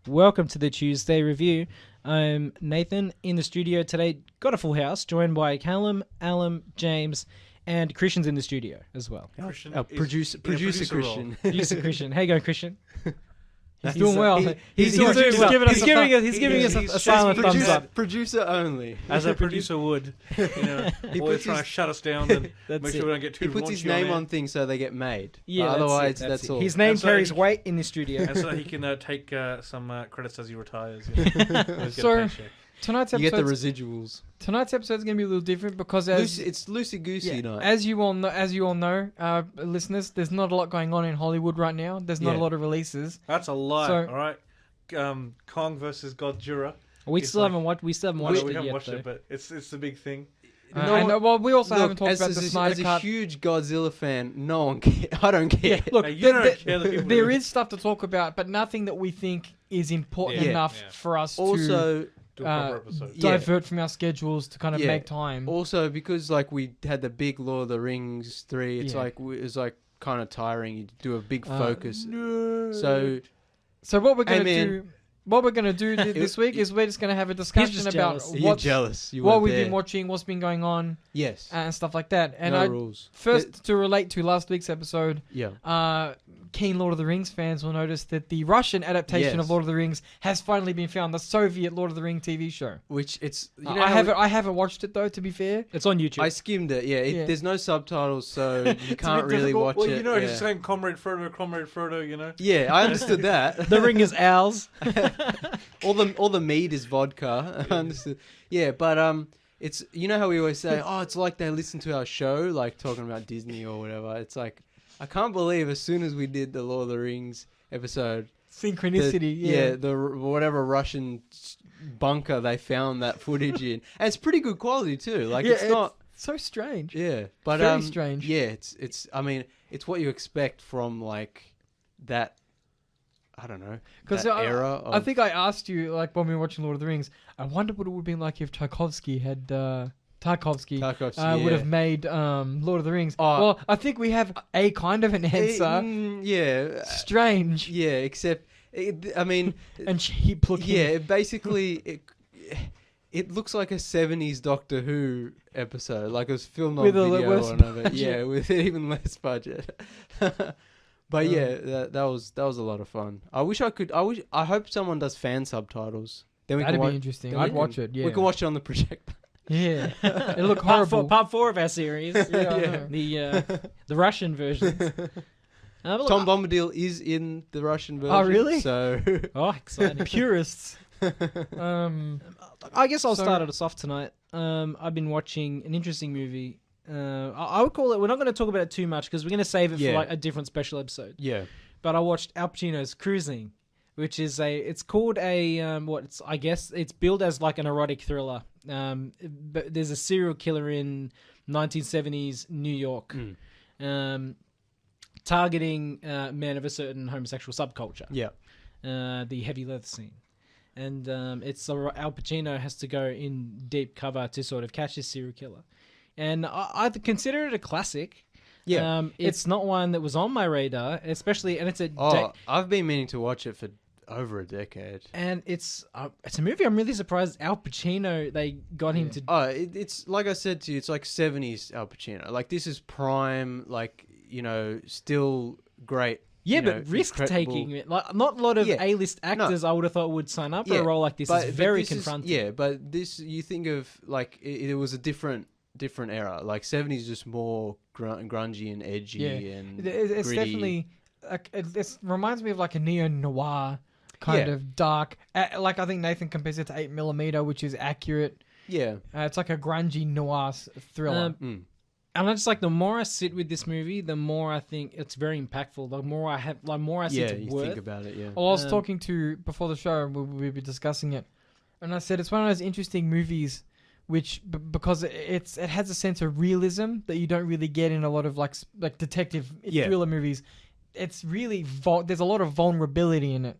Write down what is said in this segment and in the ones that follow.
Welcome to the Tuesday Review. I'm Nathan in the studio today. Got a full house, joined by Callum, Alan, James, and Christian's in the studio as well. Christian Producer Christian. Producer Christian. How you going, Christian? He's doing well. He's giving us a silent thumbs up. Producer only. As a producer would. Always trying to shut us down and make sure we don't get too He puts his raunchy name air. on things so they get made. Yeah, Otherwise, that's that's it. all. His name And so carries he- weight in the studio. And so he can take some credits as he retires. Always get a So- paycheck. Tonight's You get the episode. residuals. Tonight's episode is going to be a little different because as It's loosey goosey night. as you all know, listeners, there's not a lot going on in Hollywood right now. There's not a Yeah. lot of releases. That's a lie. So- all right. Kong versus Godzilla. We It's still like- haven't watched. We still haven't I know watched we it haven't yet, watched though. it, but it's the big thing. Well, we also haven't talked about the as Snyder a Cut. huge Godzilla fan, no one cares. I don't care. Look, Hey, you don't care that people there do. is stuff to talk about, but nothing that we think is important Yeah. enough Yeah. for us to Also, Do a proper episode. yeah. divert from our schedules to kind of Yeah. make time. also because like we had the big Lord of the Rings 3, it's Yeah. like it's like kind of tiring. You do a big Uh, focus. So So what we're Hey, going to man. do? What we're going to do this week is we're just going to have a discussion just about jealous. you're what's, jealous. You what weren't we've there. been watching, what's been going on, Yes. and stuff like that. And no I rules. first to relate to last week's episode, Yeah. keen Lord of the Rings fans will notice that the Russian adaptation Yes. of Lord of the Rings has finally been found. The Soviet Lord of the Rings TV show. Which it's I haven't watched it though. To be fair, It's on YouTube. I skimmed it. Yeah, Yeah. There's no subtitles, so you It's a can't bit really difficult. watch well, it. you know, yeah. he's saying Comrade Frodo, you know. Yeah, I understood that. the ring is ours. all the mead is vodka. I understood. Yeah, but it's how we always say, oh, it's like they listen to our show, like talking about Disney or whatever. It's like I can't believe as soon as we did the Lord of the Rings episode, synchronicity. whatever Russian bunker they found that footage in, and it's pretty good quality too. Like Yeah, it's not. so strange. Yeah, but Very strange. Yeah, it's. I mean, it's what you expect from like that. I don't know. Because That era. Of, I think I asked you like when we were watching Lord of the Rings. I wonder what it would have been like if Tarkovsky Tarkovsky, would have made Lord of the Rings. Oh. Well, I think we have a kind of an answer. Yeah. Strange Yeah, except I mean, and cheap looking. yeah. Basically, it looks like a '70s Doctor Who episode, like it was filmed on With a video less or another. budget. Yeah, with even less budget. But yeah, that was a lot of fun. I hope someone does fan subtitles. Then we That'd can be watch. interesting. then we I'd can- watch it. Yeah, We can watch it on the projector. Yeah, it looked part horrible. four of our series. Yeah, I know. The Russian version. Tom Bombadil is in the Russian version. Oh, really? So Oh, exciting. Purists. I guess I'll So- start us off tonight. I've been watching an interesting movie. I would call it. We're not going to talk about it too much because we're going to save it Yeah. for like a different special episode. yeah, But I watched Al Pacino's Cruising, which is it's called a I guess it's billed as like an erotic thriller. But there's a serial killer in 1970s New York, targeting men of a certain homosexual subculture. yeah. The heavy leather scene. And it's Al Pacino has to go in deep cover to sort of catch this serial killer. And I consider it a classic. Yeah. It's not one that was on my radar, especially, and it's a I've been meaning to watch it for over a decade. and it's a movie. I'm really surprised Al Pacino they got him to. Oh, it's like I said to you, it's like 70s Al Pacino. Like this is prime, like still great. Yeah, but incredible- risk taking. Like not a lot of Yeah. A-list actors I would have thought would sign up for Yeah, a role like this. But It's very this is- confronting. yeah, but this you think of like it was a different era. Like 70s, just more grungy and edgy and It's gritty. definitely it reminds me of like a neo noir kind Yeah. of dark. Like I think Nathan compares it to 8mm, which is accurate. Yeah. It's like a grungy noir thriller. And I just like the more I sit with this movie, the more I think it's very impactful. The more I see Yeah, to you worth. think about it. Yeah. Well, I was talking to before the show, we'll be discussing it, and I said it's one of those interesting movies, which because it has a sense of realism that you don't really get in a lot of like detective thriller movies. It's really there's a lot of vulnerability in it.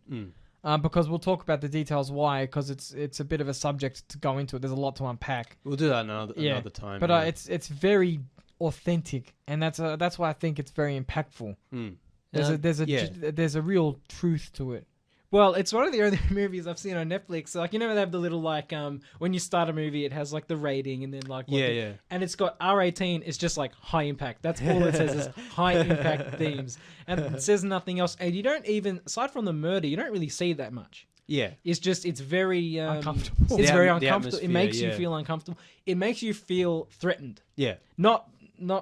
Because we'll talk about the details why, because it's a bit of a subject to go into it. There's a lot to unpack. We'll do that another time. But yeah. it's very authentic, and that's why I think it's very impactful. There's a real truth to it. Well, it's one of the only movies I've seen on Netflix. Like, you know, they have the little, like, when you start a movie, it has, like, the rating and then, like... Yeah. And it's got R18. It's just, like, high impact. That's all it says is high impact themes. And it says nothing else. And you don't even... Aside from the murder, you don't really see that much. Yeah. It's just... It's very... Uncomfortable. It's The very the uncomfortable. It atmosphere, makes you yeah. feel uncomfortable. It makes you feel threatened. Yeah. Not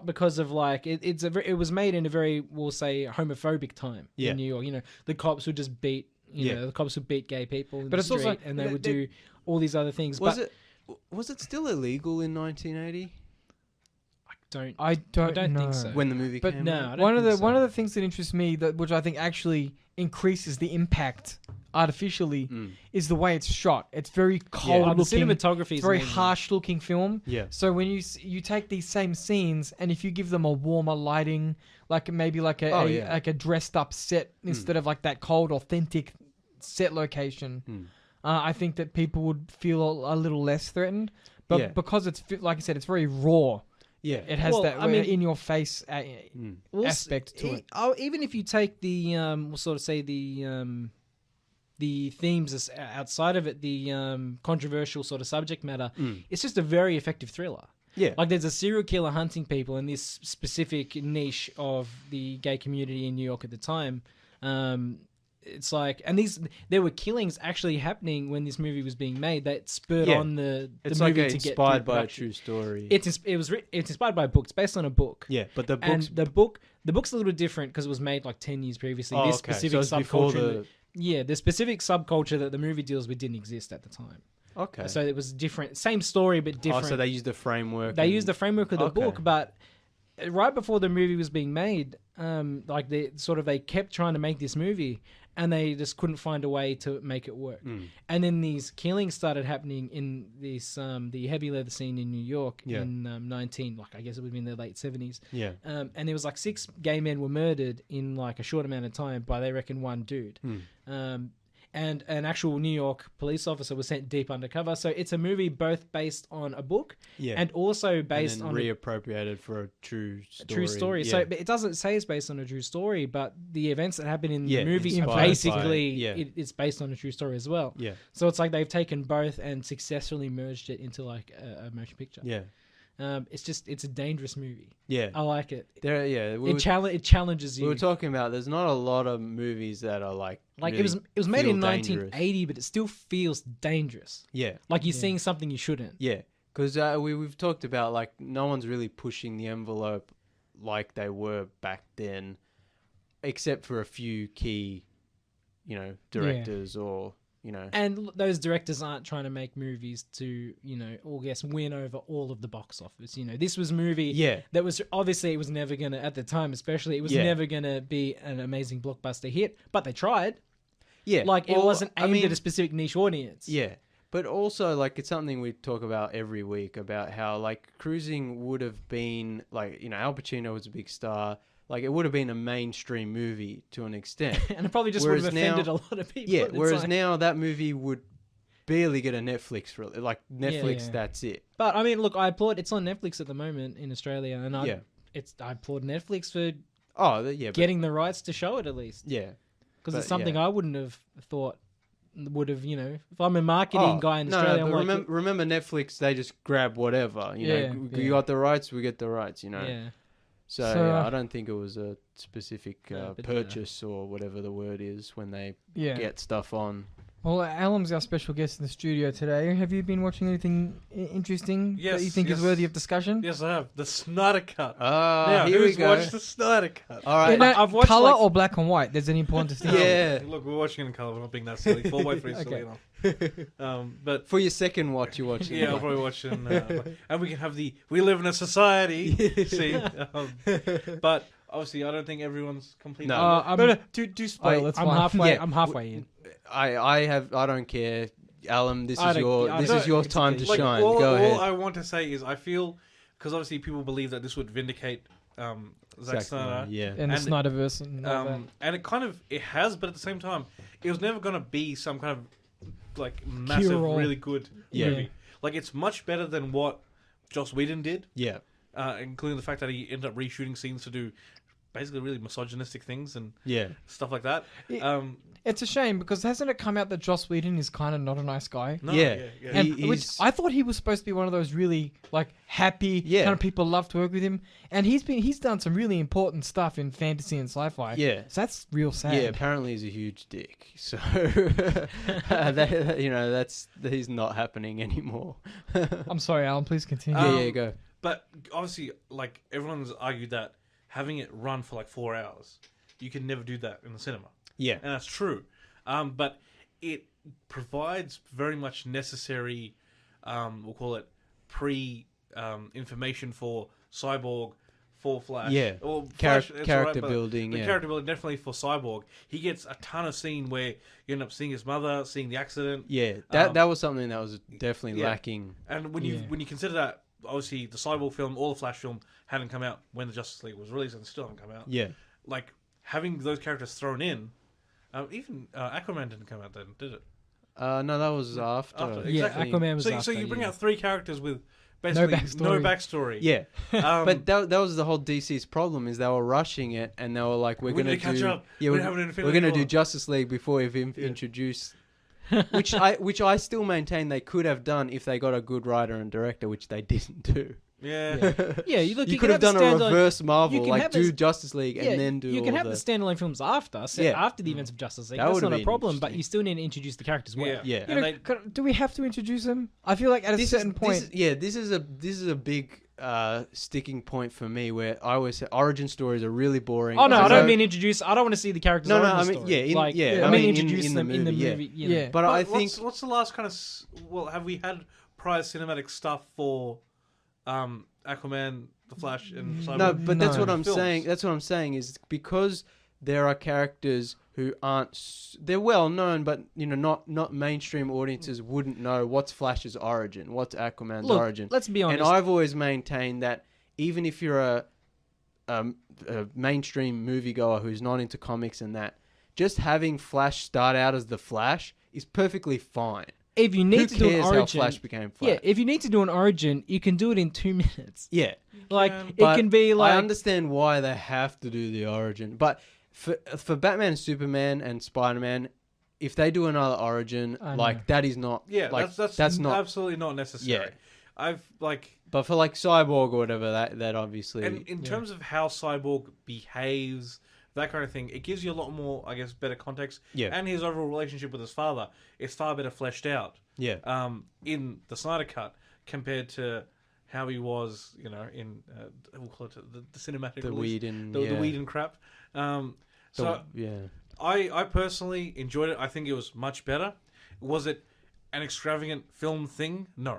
because of like it was made in a very, we'll say, homophobic time Yeah. in New York. You know, the cops would just beat the cops would beat gay people in But the it's also- street, and they would do all these other things. Was but it still illegal in 1980 I don't don't know. think so. when the movie But came no, out? I don't one of think the so. one of the things that interests me, which I think actually increases the impact artificially, is the way it's shot. It's very cold the looking. cinematography It's is very amazing. harsh looking film. Yeah. So when you take these same scenes and if you give them a warmer lighting, like maybe like a dressed up set instead of like that cold authentic set location, I think that people would feel a little less threatened. But Yeah. because it's like I said, it's very raw. Yeah. It has Well, that I mean- in your face Well, aspect to it. Even if you take the we'll sort of say the themes outside of it, the controversial sort of subject matter, it's just a very effective thriller. Yeah. Like there's a serial killer hunting people in this specific niche of the gay community in New York at the time. It's like, and there were killings actually happening when this movie was being made that spurred Yeah. on the It's movie like to get inspired through by a production. true story. It's inspired by a book. It's based on a book. Yeah, but the And books. the book's a little different because it was made like 10 years previously. Oh, This okay. specific So it's before subculture, the specific subculture that the movie deals with didn't exist at the time. Okay. So it was different, same story but different. so they used the framework. They used the framework of the Okay. book, but right before the movie was being made, like they kept trying to make this movie, and they just couldn't find a way to make it work. And then these killings started happening in this the heavy leather scene in New York Yeah. in I guess it would have been the late 70s. Yeah. And there was like 6 gay men were murdered in like a short amount of time by, they reckon, one dude. And an actual New York police officer was sent deep undercover. So it's a movie both based on a book Yeah. and also based and on then reappropriated for a true story. true story. Yeah. So but it doesn't say it's based on a true story, but the events that happen in Yeah, the movie inspired are by- basically yeah. it's based on a true story as well. Yeah. So it's like they've taken both and successfully merged it into like a motion picture. Yeah. It's a dangerous movie. Yeah. I like it. There. Yeah. It challenges you. We were talking about. There's not a lot of movies that are like. Like really it was made feel in dangerous. 1980, but it still feels dangerous. Yeah. Like you're seeing something you shouldn't. Yeah. Because we've talked about like no one's really pushing the envelope like they were back then, except for a few key, directors or And those directors aren't trying to make movies to, or win over all of the box office. This was a movie Yeah. that was obviously it was never gonna, at the time especially, it was Yeah. never gonna be an amazing blockbuster hit. But they tried. Yeah. Like it Well, wasn't aimed at a specific niche audience. Yeah. But also, like, it's something we talk about every week about how, like, Cruising would have been, like, Al Pacino was a big star. Like, it would have been a mainstream movie to an extent. And it probably just Whereas would have offended now- a lot of people. Yeah, It's whereas like- now that movie would barely get a Netflix release. Like, Netflix, Yeah. that's it. But I mean, look, I applaud. It's on Netflix at the moment in Australia, and I applaud Netflix for Yeah, but, getting the rights to show it at least, yeah. because But, it's something yeah. I wouldn't have thought would have. If I'm a marketing guy in Australia, but I'm like, remember Netflix, they just grab whatever. Yeah, You got the rights, we get the rights, yeah. So, So, yeah, I don't think it was a specific but, purchase or whatever the word is when they Yeah. get stuff on. Well, Alam's our special guest in the studio today. Have you been watching anything interesting that you Yes, think is yes. worthy of discussion? Yes, I have. The Snyder Cut. Ah, Now, here we who's go. watched the Snyder Cut? All right. You know, I've watched, color like- or black and white? There's an important distinction. Yeah. Look, we're watching it in colour. We're not being that silly. 4x3 is silly enough. But For your second watch, you watch it. yeah, I'll probably watch it. And we can have we live in a society. See, but obviously, I don't think everyone's completely. No. Do spoil. It's I'm fine. halfway. Yeah. I'm halfway in. I don't care. Alan, this I is don't- your I this don't- is your it's time okay. to Like, shine. all, Go all ahead. I want to say is I feel because obviously people believe that this would vindicate Zack Snyder. Yeah. And the And- Snyderverse and all that. And it has, but at the same time, it was never gonna be some kind of like massive, Cure-all. really good Yeah. movie. Like it's much better than what Joss Whedon did, Yeah. including the fact that he ended up reshooting scenes to do basically really misogynistic things and Yeah. stuff like that. It- Um, It's a shame because hasn't it come out that Joss Whedon is kind of not a nice guy? no, Yeah. yeah. And which he's- I thought he was supposed to be one of those really like happy Yeah. kind of people love to work with him, and he's done some really important stuff in fantasy and sci-fi. Yeah. So that's real sad. Yeah, apparently he's a huge dick. So he's not happening anymore. I'm sorry, Alan. Please continue. Yeah, go. But obviously, like everyone's argued that having it run for like 4 hours, you can never do that in the cinema, Yeah. and that's true. But it provides very much necessary, we'll call it information for Cyborg, for Flash. Yeah. Or Char- Flash, it's character alright, but building, The yeah. character building definitely for Cyborg. He gets a ton of scene where you end up seeing his mother, seeing the accident. Yeah, that Um, that was something that was definitely yeah. lacking. And when Yeah. you consider that, obviously the Cyborg film or the Flash film hadn't come out when the Justice League was released and still haven't come out. Yeah. Like having those characters thrown in, even Aquaman didn't come out then, did it? No, that was after. After, Yeah, exactly. Aquaman was so after, you bring yeah. out 3 characters with basically no backstory. Yeah, Um, but that was the whole DC's problem is they were rushing it and they were like, we're We gonna need to catch do up. yeah, We we're, haven't we're Infinity gonna do War. Justice League before we've introduced. which I still maintain they could have done if they got a good writer and director, which they didn't do. yeah. Yeah, you look. You You could can have done a standalone- reverse Marvel, you can like have do a- Justice League Yeah, and then do you can all have the the standalone films after, Yeah. after the events of Justice League. That That's would've not a been problem, but interesting. you still need to introduce the characters well. Yeah. yeah. You know, And they- do we have to introduce him? I feel like at a certain point. This is a big sticking point for me where I always say origin stories are really boring. Oh no, I Because don't mean introduce. I don't want to see the characters. No, no, origin I mean, story. yeah, in- like, yeah, I I mean, mean, introduce in the them in the movie, yeah. movie. You know. Yeah. But I think what's the last kind of have we had prior cinematic stuff for Aquaman, the Flash, and Cyborg? no, but that's No. what I'm Films. saying. That's what I'm saying is because there are characters who aren't they're well known, but not mainstream audiences wouldn't know what's Flash's origin, what's Aquaman's Look, origin. let's be honest. And I've always maintained that even if you're a mainstream moviegoer who's not into comics and that, just having Flash start out as the Flash is perfectly fine. if you Who need to do an cares how origin, Flash became Flash? yeah, if you need to do an origin, you can do it in 2 minutes. Yeah. Like can, it But can be like I understand why they have to do the origin, but for Batman, Superman, and Spider-Man, if they do another origin, I know. like that is not Yeah, like that's not. absolutely not necessary. Yeah. I've like But for like Cyborg or whatever, that obviously. and in terms of how Cyborg behaves, that kind of thing, it gives you a lot more, I guess, better context. Yeah. And his overall relationship with his father is far better fleshed out. Yeah. In the Snyder Cut compared to how he was, in we'll call it the cinematic The release, Whedon, the yeah. Whedon crap. So yeah. I personally enjoyed it. I think it was much better. Was it an extravagant film thing? No,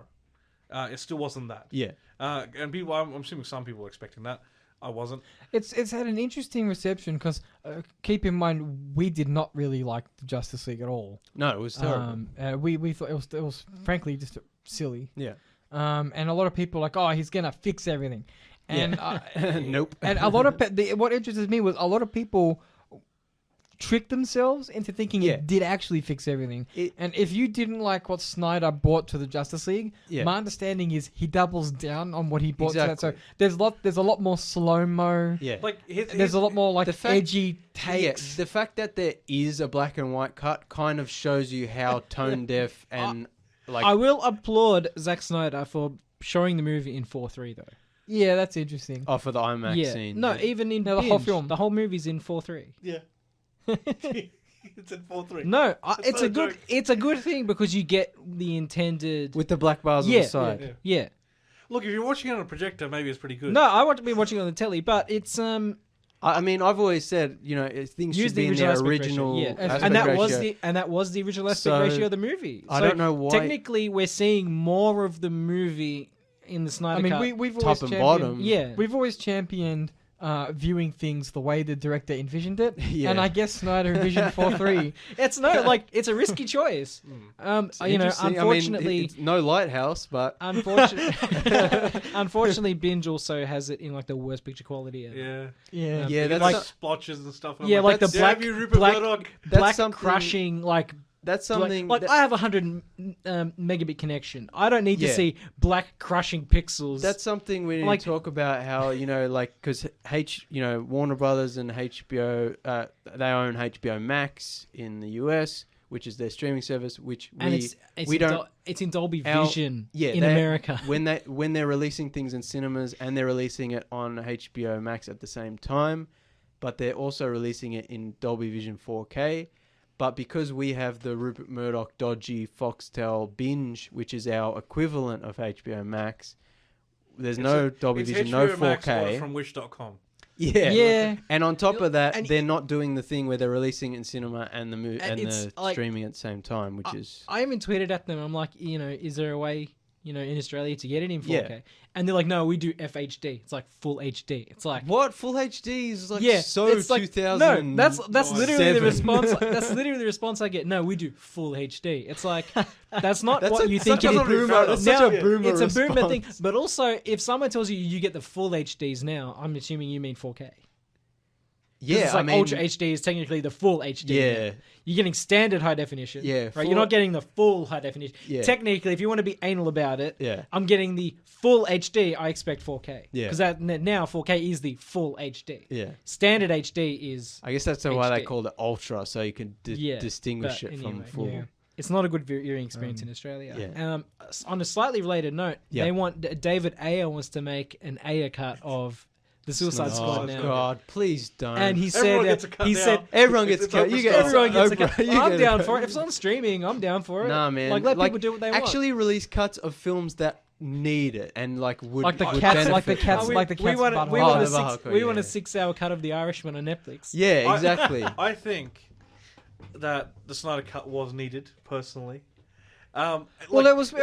it still wasn't that. Yeah. And people, I'm assuming some people were expecting that. I wasn't. It's had an interesting reception because keep in mind we did not really like the Justice League at all. No, it was terrible. We thought it was frankly just silly. Yeah. And a lot of people were like, oh, he's gonna fix everything. And Nope. and a lot of what interested me was a lot of people tricked themselves into thinking Yeah. it did actually fix everything. It- And if you didn't like what Snyder brought to the Justice League, Yeah. my understanding is he doubles down on what he brought to that. So Exactly. there's a lot more slow mo. Yeah. Like There's a lot more like the fact- edgy takes. Yeah, the fact that there is a black and white cut kind of shows you how tone deaf and like I will applaud Zack Snyder for showing the movie in 4:3 though. Yeah, that's interesting. oh for the IMAX yeah, scene. no, yeah. even in No, the whole binge, film. the whole movie's in 4:3. Yeah. It's in 4:3. No, That's it's not a a good joke. it's a good thing because you get the intended. with the black bars Yeah, on the side. Yeah. Yeah, Look, if you're watching it on a projector, maybe it's pretty good. no, I want to be watching it on the telly, but it's I mean, I've always said, things use should be the in original their aspect original ratio. Yeah, aspect and that ratio. was the original aspect So, ratio of the movie. I So don't know why. Technically, we're seeing more of the movie in the Snyder I mean, Cut. we've Top always and championed, bottom. Yeah. we've always championed viewing things the way the director envisioned it, Yeah. and I guess Snyder envisioned 4:3. It's it's a risky choice. It's interesting. Unfortunately, I mean, it's no lighthouse, but unfortunately, Binge also has it in like the worst picture quality ever. Yeah. Yeah, yeah, Like that's splotches and stuff. And Yeah, I'm like the that's- black, Damn you, Rupert black, Murdoch. That's black something- crushing like that's something. Like that- I have 100 megabit connection. I don't need to Yeah. see black crushing pixels. That's something we need Like- to talk about. How like because Warner Brothers and HBO, they own HBO Max in the US, which is their streaming service. Which and we it's we in don't. it's in Dolby our- Vision yeah, in they- America. when they're releasing things in cinemas and they're releasing it on HBO Max at the same time, but they're also releasing it in Dolby Vision 4K. But because we have the Rupert Murdoch dodgy Foxtel binge, which is our equivalent of HBO Max, there's no Dolby It's Vision, HBO no Max 4K. from Wish.com. Yeah. Yeah. And on top of that, And they're not doing the thing where they're releasing it in cinema and And and it's the like- streaming at the same time, which is I even tweeted at them. I'm like, is there a way, in Australia to get it in 4K? Yeah. And they're like, no, we do FHD. It's like full HD. It's like, what full HD is like yeah, so it's like, 2000. No, that's literally the seven. response. That's literally the response I get. No, we do full HD. It's like that's not That's what you think such it a is. boomer. That's Now, such a boomer it's a boomer thing. response. But also, if someone tells you get the full HDs now, I'm assuming you mean 4K. 'Cause Yeah, it's like I mean, Ultra HD is technically the full HD. Yeah. now. You're getting standard high definition. Yeah, right. full- You're not getting the full high definition. Yeah. Technically, if you want to be anal about it, Yeah. I'm getting the full HD. I expect 4K. Yeah. Because now 4K is the full HD. Yeah. Standard HD is. I guess that's why they HD. called it ultra, so you can Yeah, distinguish but it from anyway, full. yeah. It's not a good viewing experience in Australia. yeah. On a slightly related note, Yeah. they want David Ayer wants to make an Ayer cut of the Suicide Oh Squad now. God, please don't. And he Everyone said, gets a cut he now. said, everyone gets It's cut. Oprah You style. get everyone gets a Oprah, cut. you I'm get a down cut. for it. If it's on streaming, I'm down for it. Nah, man. Like let people do what they want. Actually, release cuts of films that need it and would Like the would cats, like the benefit cats, from it. like the cats. want, butthole. we want, Oh, a the six, Bahako, we want a yeah. 6-hour cut of The Irishman on Netflix. Yeah, exactly. I think that the Snyder Cut was needed, personally. Well, Like, it was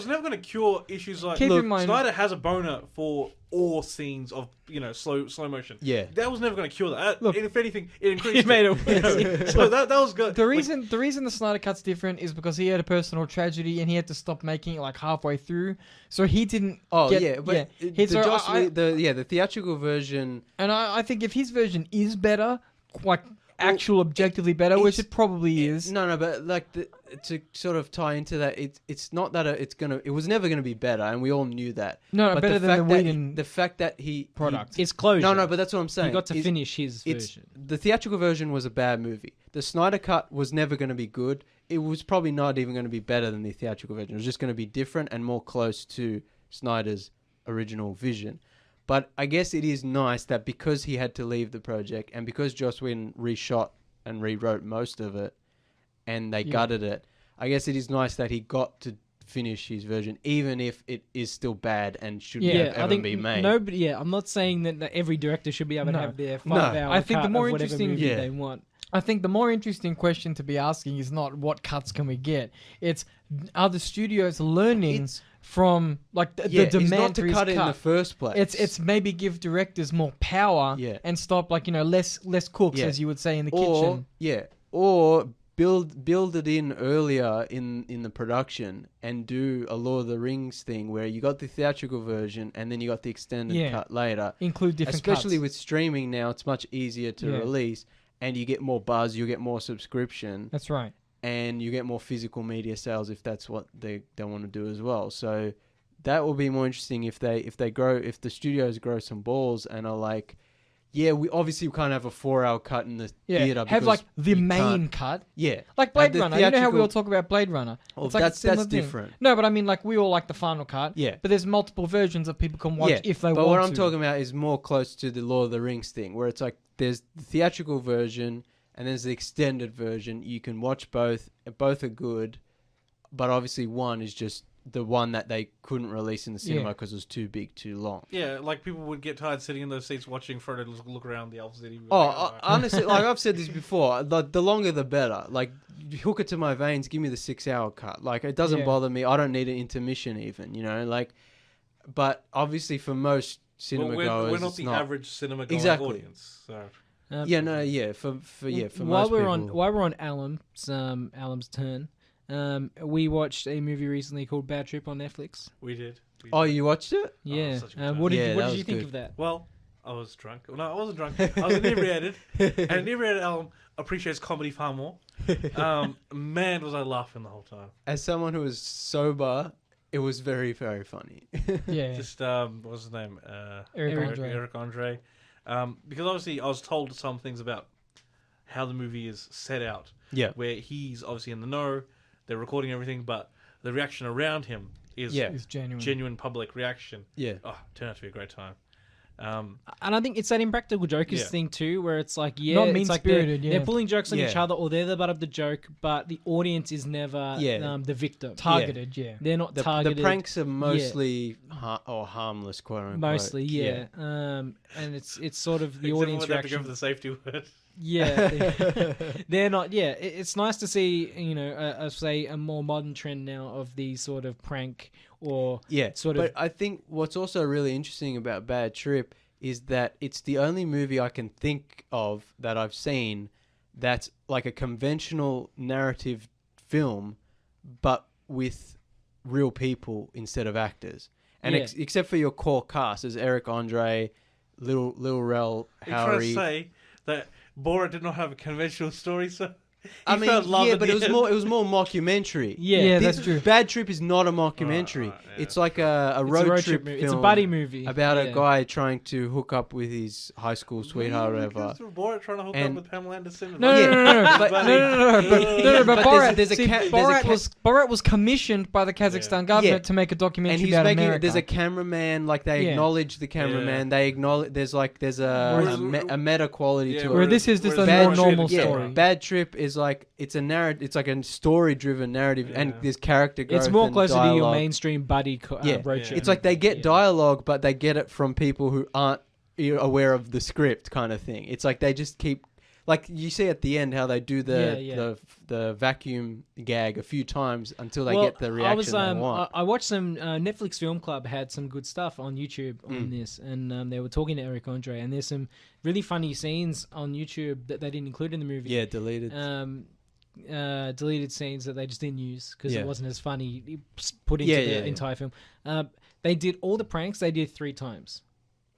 never going to cure issues like. Keep Look, in mind- Snyder has a boner for all scenes of slow motion. Yeah. that was never going to cure that. Look, If anything, it increased. He made it worse. So that was good. The reason the Snyder Cut's different is because he had a personal tragedy and he had to stop making it like halfway through, so he didn't. Oh get, yeah, but He- the so Joss I- Whedon- the theatrical version. and I think if his version is better, like actual objectively better, which it's- it probably is. No, but like to sort of tie into that, it's not that it was never gonna be better, and we all knew that. No, But better than the fact that Whedon the fact that he product. It's closure. No, but that's what I'm saying. You got to is finish his it's version. the theatrical version was a bad movie. The Snyder Cut was never going to be good. It was probably not even going to be better than the theatrical version. It was just going to be different and more close to Snyder's original vision. But I guess it is nice that because he had to leave the project and because Joss Whedon reshot and rewrote most of it and they Yeah. gutted it, I guess it is nice that he got to finish his version, even if it is still bad and should Yeah, never I ever think be made. nobody. Yeah, I'm not saying that every director should be able to No. have their No. 5-hour I think the cut more of whatever interesting- movie Yeah. they want. I think the more interesting question to be asking is not what cuts can we get. It's are the studios learning It's- from like the Yeah, it's demand not to for his cut it in the cut. first place. It's maybe give directors more power Yeah. and stop like less cooks Yeah. as you would say in the or kitchen. yeah, or build it in earlier in the production and do a Lord of the Rings thing where you got the theatrical version and then you got the extended Yeah. cut later. Include different Especially cuts. with streaming now, it's much easier to Yeah. release and you get more buzz, you get more subscription, That's right. and you get more physical media sales if that's what they want to do as well. So that will be more interesting if the studios grow some balls and are like, yeah, we obviously can't have a 4-hour cut in the Yeah, theater. have like because the you main can't- cut. Yeah, Like Have Blade the Runner. You know how we theatrical- all talk about Blade Runner? Well, It's like a that's similar thing. different. No, but I mean like we all like the final cut. Yeah. But there's multiple versions that people can watch Yeah, if they but want what to. I'm talking about is more close to the Lord of the Rings thing, where it's like there's the theatrical version and there's the extended version. You can watch both. Both are good, but obviously one is just the one that they couldn't release in the cinema Yeah. because it was too big, too long. Yeah, like people would get tired sitting in those seats watching Frodo look around the Elf City. Honestly, like I've said this before, the longer the better. Like, hook it to my veins, give me the 6-hour cut. Like, it doesn't Yeah. bother me. I don't need an intermission even, like, but obviously for most cinema goers, we're not it's the not. average cinema going Exactly. audience. So Yeah, no, yeah, for while most we're people. while we're on Alum's turn, we watched a movie recently called Bad Trip on Netflix. we did. Oh, you watched it? Yeah. such a good time. What did Yeah, you, what that did you was think good. of that? Well, I was drunk. No, I wasn't drunk. I was inebriated. And inebriated Alum appreciates comedy far more. Man, was I laughing the whole time. As someone who was sober, it was very, very funny. Yeah. Just what's his name? Eric Andre. Eric Andre. Because obviously I was told some things about how the movie is set out, Yeah. where he's obviously in the know, they're recording everything, but the reaction around him is Yeah. It's genuine. genuine public reaction. Yeah. Oh, turned out to be a great time. And I think it's that Impractical Jokers Yeah. thing too, where it's like, yeah, Not it's like they're, mean-spirited, yeah. they're pulling jokes on each Yeah. other, or they're the butt of the joke, but the audience is never Yeah. the victim. Targeted, yeah. They're not The targeted. pranks are mostly or harmless, quote unquote. Mostly, yeah. And it's sort of the Except audience when they have to go reaction. for the safety word. Yeah, they're not. Yeah, it's nice to see, you know, say a more modern trend now of these sort of prank or Yeah, sort but of. I think what's also really interesting about Bad Trip is that it's the only movie I can think of that I've seen that's like a conventional narrative film, but with real people instead of actors. And Yeah. except for your core cast, as Eric Andre, Lil Rel, Are you trying to Howery. say that Borat did not have a conventional story, so I he mean, found love yeah, at but the it end? was more mockumentary. Yeah, This- that's true. Bad Trip is not a mockumentary. Right, yeah. It's like a It's road, trip movie. film. It's a buddy movie about yeah. a guy trying to hook up with his high school sweetheart or whatever. Borat trying to hook up And- with Pamela Anderson. No, Yeah, no, no, no, but- no, no, no, no, but, no, no, but But Borat, there's a see, there's a Borat was commissioned by the Kazakhstan government Yeah. to make a documentary And he's about making America. there's a cameraman, like they Yeah. acknowledge the cameraman. They acknowledge there's Whereas- a meta quality Yeah, to Where it. this is just a Bad more Trip- normal yeah, story. Bad Trip is like it's a narrative. It's like a story-driven narrative, and Yeah. there's character growth. It's more and closer to your dialogue. mainstream buddy Yeah. road Yeah. trip. It's like they get Yeah. dialogue, but they get it from people who aren't aware of the script, kind of thing. It's like they just keep, like you see at the end how they do the vacuum gag a few times until they get the reaction they want. I watched some Netflix Film Club had some good stuff on YouTube on Mm. this, and they were talking to Eric Andre, and there's some really funny scenes on YouTube that they didn't include in the movie. Yeah, deleted. Deleted scenes that they just didn't use because Yeah. it wasn't as funny put into the entire film. They did all the pranks. They did 3 times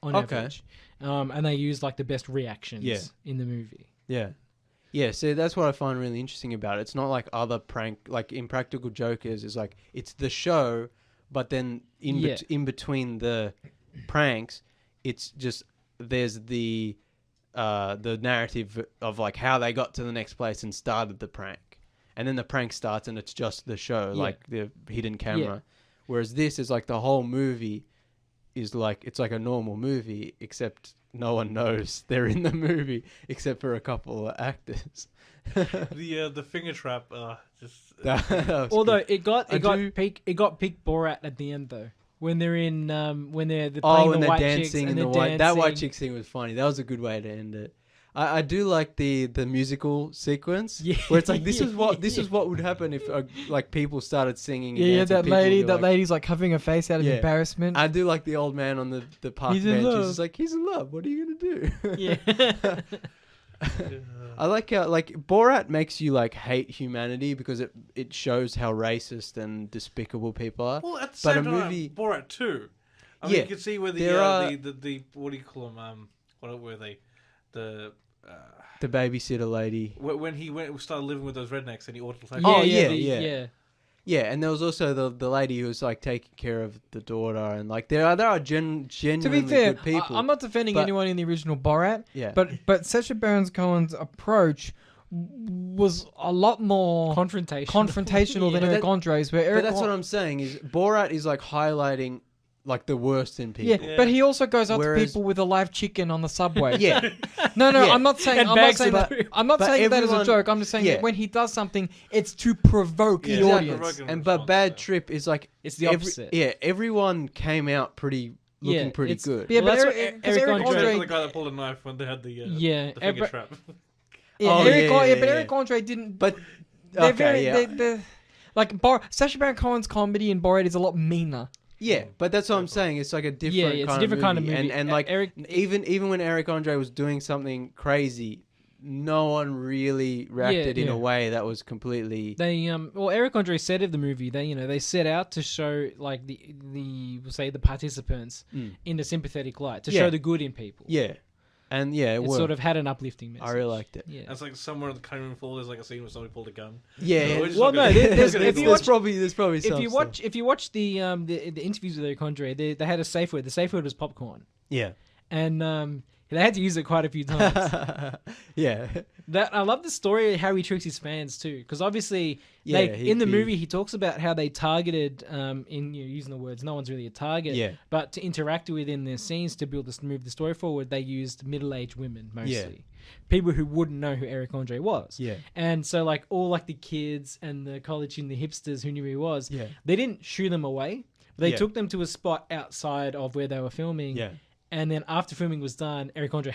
on Okay. average, and they used like the best reactions Yeah. in the movie. Yeah. Yeah, so that's what I find really interesting about it. It's not like other prank, like Impractical Jokers is like, it's the show, but then in between the pranks, it's just, there's the narrative of like how they got to the next place and started the prank. And then the prank starts and it's just the show, Yeah. like the hidden camera. Yeah. Whereas this is like the whole movie is like, it's like a normal movie, except no one knows they're in the movie except for a couple of actors. The finger trap, just That was Although good. it got I do- peak Borat at the end though when they're in when they're playing when the they're white dancing chicks in and the they're white, that white dancing. chick scene was funny. That was a good way to end it. I do like the musical sequence Yeah. where it's like this is what would happen if like people started singing. And yeah, dancing. that People would lady, be that like, lady's like covering her face out of Yeah. embarrassment. I do like the old man on the park He's in bench. love. He's just like, he's in love. What are you gonna do? Yeah. I like how like Borat makes you like hate humanity because it shows how racist and despicable people are. well, at the But same a time, movie- Borat 2. I mean, Yeah, you can see where there are- the what do you call them? What were they? The The babysitter lady. when he started living with those rednecks and he ordered like Oh, yeah, yeah. yeah. Yeah, and there was also the lady who was like taking care of the daughter, and like there are genuinely to be fair, good people. I'm not defending but- anyone in the original Borat, yeah, but Sacha Baron Cohen's approach was a lot more confrontational than But Eric that- Andre's, where Eric but that's what I'm saying is Borat is like highlighting like the worst in people. yeah, but he also goes up Whereas- to people with a live chicken on the subway. Yeah, No, Yeah. I'm not saying. And I'm not bags saying of that. food. I'm not But saying that as a everyone- joke. I'm just saying yeah. that when he does something, it's to provoke Yeah, the exactly. audience. Provoking and but response, Bad yeah. Trip is like It's the opposite. everyone came out looking pretty it's- good. Yeah, Well, but that's what Eric, 'cause Eric Eric Andre- Except for Andre, the guy that pulled a knife when they had the Yeah, the finger Ebra- trap. yeah, Oh, Eric, yeah, but yeah. Eric Andre didn't. But They're okay, very, yeah, they're, like Sacha Baron Cohen's comedy in Borat is a lot meaner. yeah, but that's what I'm saying. It's like a different, Yeah, it's a different kind of movie. and like Eric, even when Eric Andre was doing something crazy, no one really reacted in yeah. a way that was completely. Eric Andre said of the movie, they set out to show like the participants Mm. in the sympathetic light, to Yeah. show the good in people. Yeah, And yeah, it It worked. sort of had an uplifting message. I really liked it. Yeah. It's like somewhere on the cutting room floor, there's like a scene where somebody pulled a gun. Yeah. No, we're just Well, not gonna- no, we're there's- gonna if you ignore watch- it. there's probably some If you watch the interviews with Eric Andre, they had a safe word. The safe word was popcorn, yeah. and they had to use it quite a few times. Yeah. That I love the story how he tricks his fans too, because obviously, Yeah, in the movie he talks about how they targeted, using the words, no one's really a target, Yeah. but to interact with in their scenes to move the story forward, they used middle-aged women mostly, people who wouldn't know who Eric Andre was, Yeah. and so like all like the kids and the college and the hipsters who knew who he was, Yeah. they didn't shoo them away, they Yeah. took them to a spot outside of where they were filming. Yeah. And then after filming was done, Eric Andre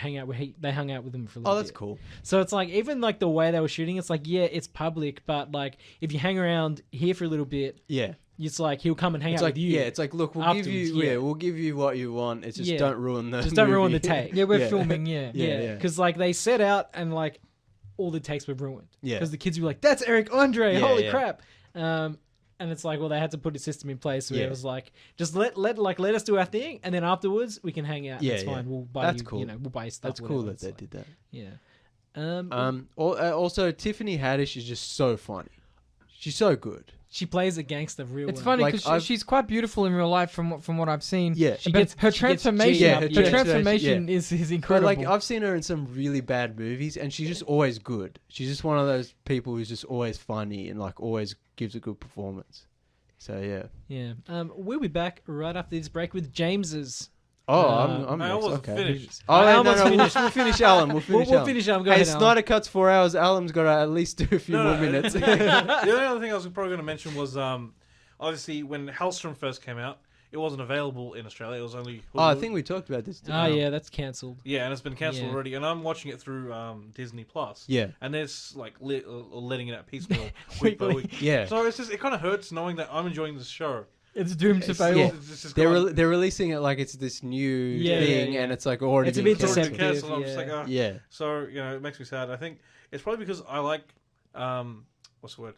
they hung out with him for a little Oh, that's bit. cool. So it's like even like the way they were shooting, it's like it's public, but like if you hang around here for a little bit, Yeah. it's like he'll come and hang It's out like with you. it's like look, we'll give afterwards, you yeah. we'll give you what you want. It's just Yeah. don't ruin the Just don't ruin the movie. take. Yeah, we're Yeah. filming. Yeah. Yeah, because like they set out and like all the takes were ruined. Yeah. Because the kids were like, "That's Eric Andre! Yeah, Holy yeah. crap!" And it's like, well, they had to put a system in place where Yeah. it was like, just let us do our thing, and then afterwards we can hang out. Yeah, it's fine. yeah. We'll buy That's you. cool. You know, we'll buy you stuff. That's cool whatever. that they It's like- did that. Yeah. Also, Tiffany Haddish is just so funny. She's so good. She plays a gangster real It's well. funny Like, because I've- she's quite beautiful in real life from what I've seen. Yeah. She But gets- her she gets transformation, G'd Yeah, up, her her yeah. transformation is But incredible. like I've seen her in some really bad movies, and she's just always good. She's just one of those people who's just always funny and like always gives a good performance. So yeah. Yeah. We'll be back right after this break with James's. Oh, I'm I next. wasn't Okay. finished. Oh, I no, almost no, finished. we'll finish Alan. We'll finish We'll Alan. finish Go Hey, ahead, Alan. Snyder Cut's 4 hours. Alan's got to at least do a few more minutes. The only other thing I was probably going to mention was obviously when Hellstrom first came out, it wasn't available in Australia. It was only Hulu. Oh, I think we talked about this. Oh, yeah, that's cancelled. Yeah, and it's been cancelled Yeah. already. And I'm watching it through Disney Plus. Yeah. And it's like letting it out piecemeal week by week. Yeah. So it's just it kind of hurts knowing that I'm enjoying this show. it's doomed to It's- fail. yeah. It's just They're gone- they're releasing it like it's this new Yeah, thing, yeah. and it's like already It's a been bit it's already cancelled. been deceptive, cancelled. I'm just yeah. like, Yeah. So it makes me sad. I think it's probably because I like what's the word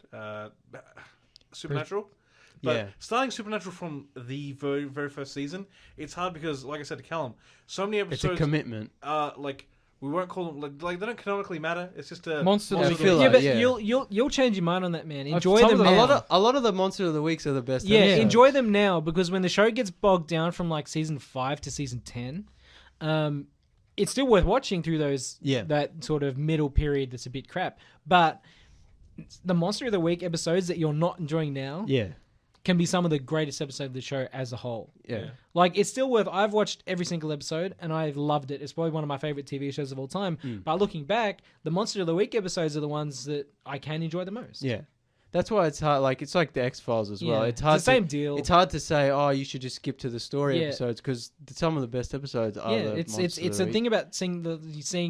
Supernatural. But Yeah. starting Supernatural from the very, very first season, it's hard because, like I said to Callum, so many It's a episodes commitment. like we won't call them like they don't canonically matter. It's just a Monster of the Monster Week. filler, Yeah, but yeah. you'll change your mind on that, man. I've Enjoy told them them now. A lot of the Monster of the Weeks are the best. Yeah, episodes. enjoy them now because when the show gets bogged down from like season 5 to season 10, it's still worth watching through those Yeah. that sort of middle period that's a bit crap. But the Monster of the Week episodes that you're not enjoying now Yeah. can be some of the greatest episodes of the show as a whole. Yeah. Like it's still worth. I've watched every single episode and I've loved it. It's probably one of my favorite TV shows of all time. But looking back, the Monster of the Week episodes are the ones that I can enjoy the most. Yeah. That's why it's hard. Like it's like the X Files as well. Yeah. It's hard. the same deal. It's hard to say. Oh, you should just skip to the story Yeah. episodes because some of the best episodes are Yeah, the it's Monster of it's the a Week. thing about seeing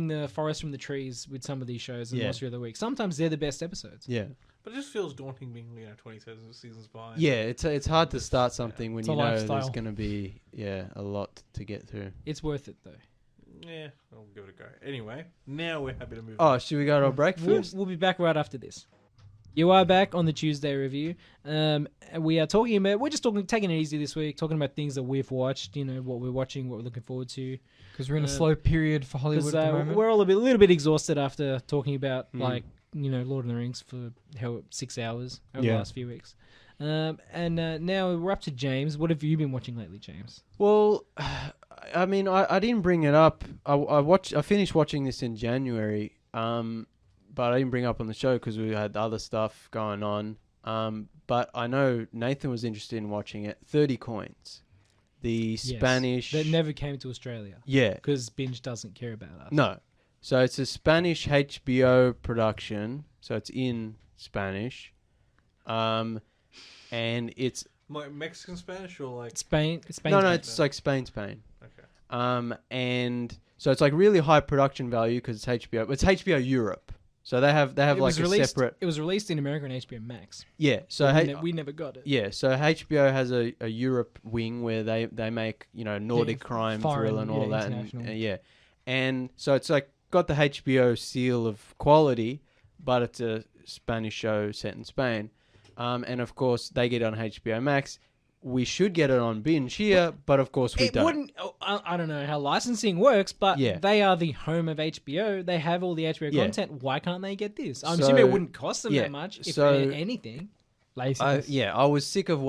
the forest from the trees with some of these shows. And Yeah. Monster of the Week. Sometimes they're the best episodes. Yeah. But it just feels daunting being 20 seasons behind. Yeah. It's hard to start something when It's you a know there's lifestyle. going to be a lot to get through. It's worth it though. Yeah, I'll give it a go. Anyway, now we're happy to move. Oh, should we go to a break first? We'll be back right after this. You are back on the Tuesday review. And we are talking about. We're just taking it easy this week, talking about things that we've watched. You know what we're watching, what we're looking forward to. Because we're in a Uh, slow period for Hollywood Because at the moment. we're all a little bit exhausted after talking about Mm. like Lord of the Rings for 6 hours over the Yeah. last few weeks. And now we're up to James. What have you been watching lately, James? Well, I mean, I didn't bring it up. I finished watching this in January, but I didn't bring it up on the show because we had other stuff going on. But I know Nathan was interested in watching it. 30 Coins, the Yes. Spanish. That never came to Australia Yeah, because Binge doesn't care about us. no. So it's a Spanish HBO production. So it's in Spanish, and it's Like Mexican Spanish or like Spain. no, Spain. it's like Spain. okay. And so it's like really high production value because it's HBO. But it's HBO Europe, so they have It like was a released. separate. It was released in America on HBO Max. Yeah, so We never got it. yeah, so HBO has a Europe wing where they make Nordic crime foreign, thrill and all yeah, that, and international. yeah, and so it's like got the HBO seal of quality, but it's a Spanish show set in Spain, and of course they get it on HBO Max. we should get it on binge here, but of course we It don't. wouldn't. I don't know how licensing works, but Yeah. they are the home of HBO. They have all the HBO Yeah. content. Why can't they get this? I'm So- assuming it wouldn't cost them yeah, that much, if so- anything. Laziness. I was sick of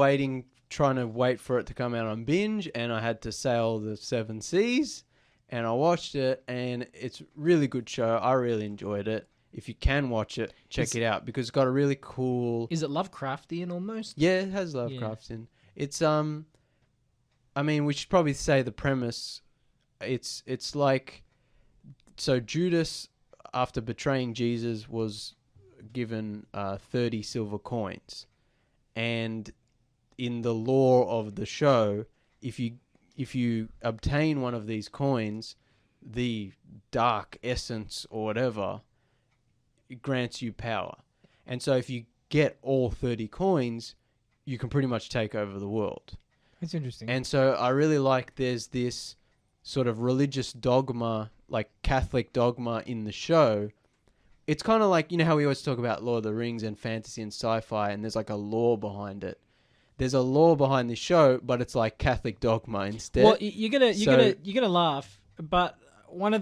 trying to wait for it to come out on binge, and I had to sail the seven seas, and I watched it, and it's a really good show. I really enjoyed it. If you can watch it, check it out because it's got a really cool. Is it Lovecraftian almost? Yeah, it has Lovecraft in. It's I mean, we should probably say the premise. It's like, so Judas, after betraying Jesus, was given 30 silver coins, and in the lore of the show, if you obtain one of these coins, the dark essence or whatever, it grants you power. And so if you get all 30 coins, you can pretty much take over the world. It's interesting. And so I really like there's this sort of religious dogma, like Catholic dogma in the show. It's kind of like, you know how we always talk about Lord of the Rings and fantasy and sci-fi, and there's like a lore behind it. There's a lore behind this show, but it's like Catholic dogma instead. Well, you're gonna laugh, but one of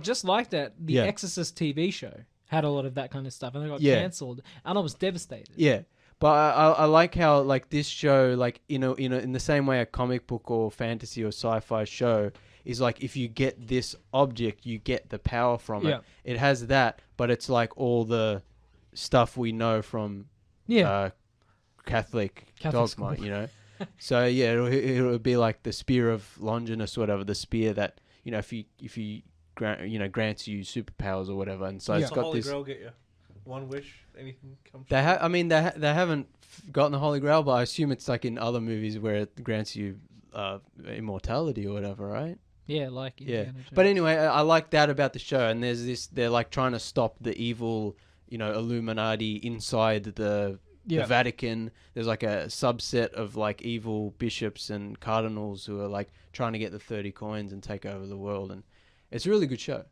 just like that, the Yeah. Exorcist TV show had a lot of that kind of stuff, and they got Yeah. cancelled, and I was devastated. Yeah, but I like how like this show, like in the same way a comic book or fantasy or sci-fi show is like, if you get this object, you get the power from it. Yeah. It has that, but it's like all the stuff we know from Catholic Catholic dogma, school. you know. So yeah, it'll be like the spear of Longinus, or whatever, the spear that, you know, if you grants you superpowers or whatever, and so Does it's the got Holy this. Grail get you one wish? Anything come true? They haven't gotten the Holy Grail, but I assume it's like in other movies where it grants you immortality or whatever, right? Yeah, like Yeah. Indiana Jones. But anyway, I like that about the show, and there's this. They're like trying to stop the evil, Illuminati inside the Vatican. There's like a subset of like evil bishops and cardinals who are like trying to get the 30 coins and take over the world, and it's a really good show.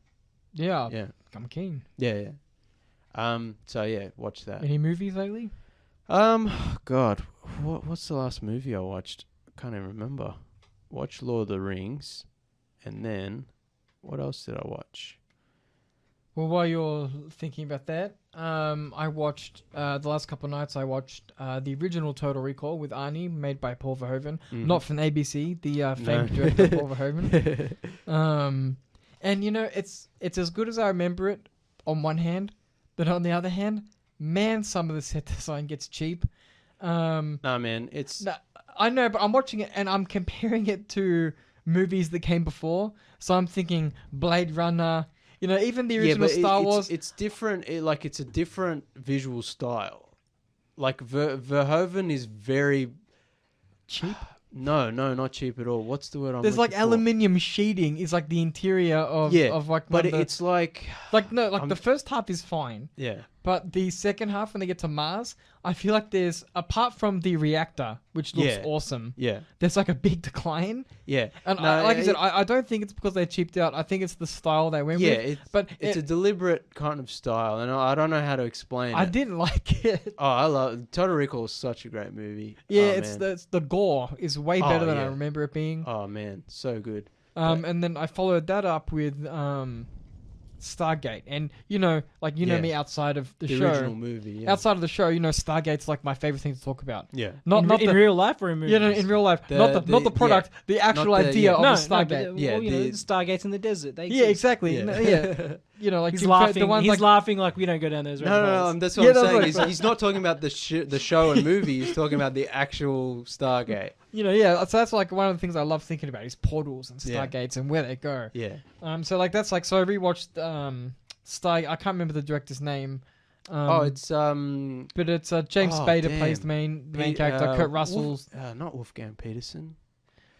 Yeah. Yeah, I'm keen. yeah. So yeah, watch that. Any movies lately? God, what's the last movie I watched? I can't even remember. Watched Lord of the Rings, and then what else did I watch? Well, while you're thinking about that, I watched the last couple of nights. I watched the original Total Recall with Arnie, made by Paul Verhoeven, Mhm. not from ABC, the famed No. director Paul Verhoeven. And it's as good as I remember it on one hand, but on the other hand, man, some of the set design gets cheap. Nah, man, it's No, I know, but I'm watching it and I'm comparing it to movies that came before. So I'm thinking Blade Runner, even the original Star Wars. It's different. It's a different visual style. Like Verhoeven is very Cheap. No, not cheap at all. What's the word I'm There's like looking for? aluminium sheeting is like the interior of like but one of the, it's like the first half is fine, yeah. but the second half when they get to Mars, I feel like there's, apart from the reactor, which looks Yeah. awesome, Yeah, there's like a big decline. yeah, And No, like I said, I don't think it's because they cheaped out. I think it's the style they went with. But it's a deliberate kind of style, and I don't know how to explain I it. didn't like it. Oh, I love Total Recall. Is such a great movie. Yeah, Oh, it's man. the gore is way Oh, better than I yeah. remember it being. Oh man, so good. And then I followed that up with Stargate, and Yeah. me outside of the, The show. original movie. Yeah. Outside of the show, Stargate's like my favorite thing to talk about. Yeah. Not in the real life or in movies? in real life, The- not the product, the actual Not the- idea yeah. of No, a Stargate. but, Yeah, well, the- Stargates in the desert. They Yeah, exist. exactly. Like He's Jim laughing. the ones He's like laughing like we don't go down those No, rabbit no, holes. that's what Yeah, I'm that's saying. what- He's not talking about the show and movie. He's talking about the actual Stargate. So that's like one of the things I love thinking about is portals and Yeah. Stargates and where they go. Yeah. So I rewatched Star. I can't remember the director's name. It's But it's James Oh, Spader damn. plays the main Pete- character. Kurt Wolf- Russell's. not Wolfgang Peterson.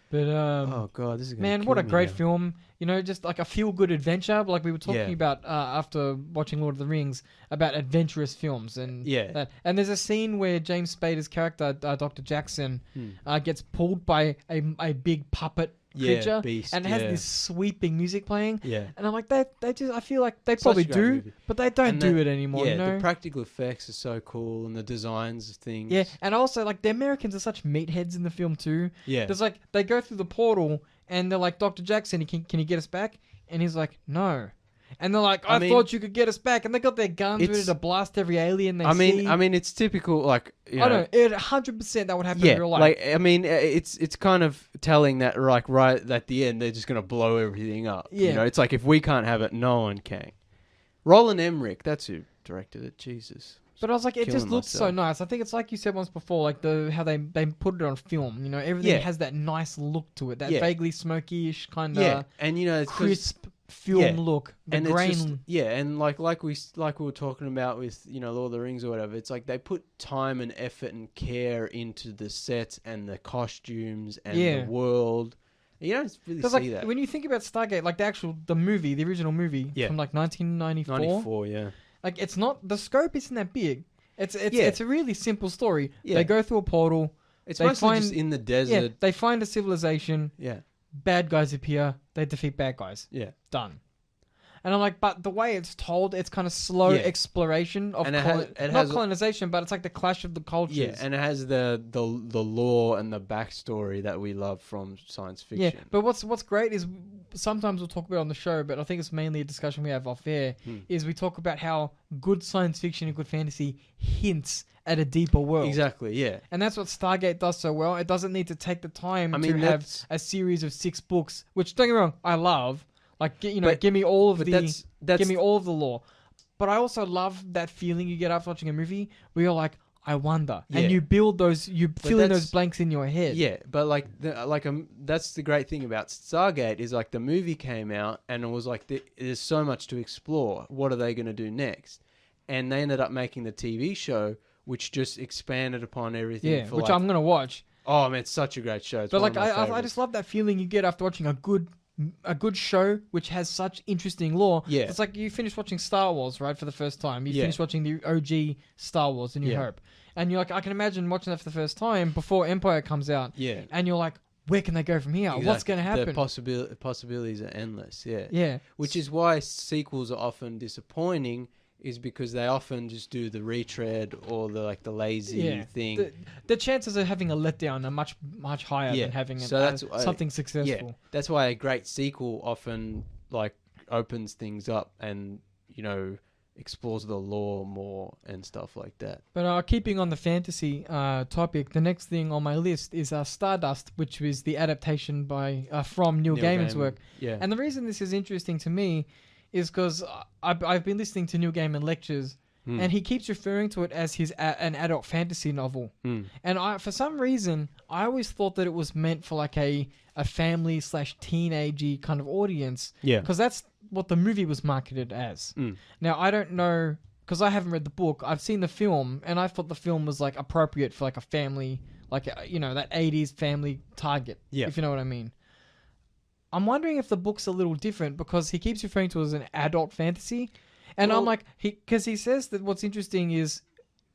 But Oh god, this is gonna man, kill what a me great now. film! Just like a feel-good adventure, like we were talking Yeah. about after watching Lord of the Rings about adventurous films and Yeah. that. And there's a scene where James Spader's character, Dr. Jackson, Hmm. gets pulled by a big puppet creature, Beast, and it has yeah. this sweeping music playing. Yeah. And I'm like, they just, I feel like they Such a probably great do, movie. but they don't And do the- it anymore. Yeah, You know. the practical effects are so cool, and the designs of things. Yeah, and also like the Americans are such meatheads in the film too. Yeah. There's like they go through the portal and they're like, Dr. Jackson, can you get us back? And he's like, no. And they're like, I mean, thought you could get us back. And they got their guns ready it's- to blast every alien they I see. mean, it's typical, like, you I know, don't know. It 100% that would happen yeah, in real life. like, I mean, it's kind of telling that, like, right at the end, they're just going to blow everything up. Yeah. You know, it's like, if we can't have it, no one can. Roland Emmerich, that's who directed it, Jesus. But I was like, it just killing looks so myself. nice. I think it's like you said once before, like how they put it on film. You know, everything Yeah. has that nice look to it, that Yeah. vaguely smoky-ish kind of Yeah, and, you know, it's 'cause- crisp film Yeah. look. The and grain. it's just, yeah, and like we were talking about with, you know, Lord of the Rings or whatever, it's like they put time and effort and care into the sets and the costumes and Yeah. the world. You don't really see Because like that. when you think about Stargate, like the original movie Yeah. from like 1994, 94, yeah. like it's not the scope isn't that big. Yeah. It's a really simple story. Yeah. They go through a portal. It's They mostly find- just in the Yeah, desert. they find a civilization. Yeah. Bad guys appear. They defeat bad guys. Yeah. Done. And I'm like, but the way it's told, it's kind of slow Yeah. exploration of And it not has- colonization, but it's like the clash of the cultures. Yeah, and it has the lore and the backstory that we love from science Yeah, fiction. but what's great is sometimes we'll talk about it on the show, but I think it's mainly a discussion we have off air. Is we talk about how good science fiction and good fantasy hints at a deeper world. Exactly, yeah. And that's what Stargate does so well. It doesn't need to take the time I mean, to have that's- a series of 6 books, which don't get me wrong, I love. Like But- give me all of But the that's give me all of the lore. But I also love that feeling you get after watching a movie where you're like, I wonder, Yeah. and you build those, you fill in those that's- blanks in your head. Yeah, but like that's the great thing about Stargate is like the movie came out and it was like there's so much to explore. What are they going to do next? And they ended up making the TV show, which just expanded upon everything. Yeah, for which like, I'm gonna watch. Oh man, it's such a great show. It's But one like of my I favorites. just love that feeling you get after watching a good show which has such interesting lore. Yeah. It's like you finish watching Star Wars, right, for the first time. You Yeah. finish watching the OG Star Wars, The New Yeah. Hope. And you're like, I can imagine watching that for the first time before Empire comes out. Yeah. And you're like, where can they go from here? What's Exactly. going to happen? The possibilities are endless. Yeah. Yeah. Which is why sequels are often disappointing, is because they often just do the retread or the lazy Yeah. thing. The chances of having a letdown are much higher Yeah. than having So that's why- something successful. Yeah, that's why a great sequel often like opens things up and explores the lore more and stuff like that. But keeping on the fantasy topic, the next thing on my list is Stardust, which was the adaptation by from Neil Gaiman's work. Yeah, And the reason this is interesting to me is because I've been listening to Neil Gaiman lectures, and he keeps referring to it as an adult fantasy novel. And for some reason, I always thought that it was meant for like a family / teenagey kind of audience. Yeah. Because that's what the movie was marketed as. Now, I don't know, because I haven't read the book. I've seen the film, and I thought the film was like appropriate for like a family, like, that 80s family target, Yeah. if you know what I mean. I'm wondering if the book's a little different because he keeps referring to it as an adult fantasy. And I'm Well- like, because he says that what's interesting is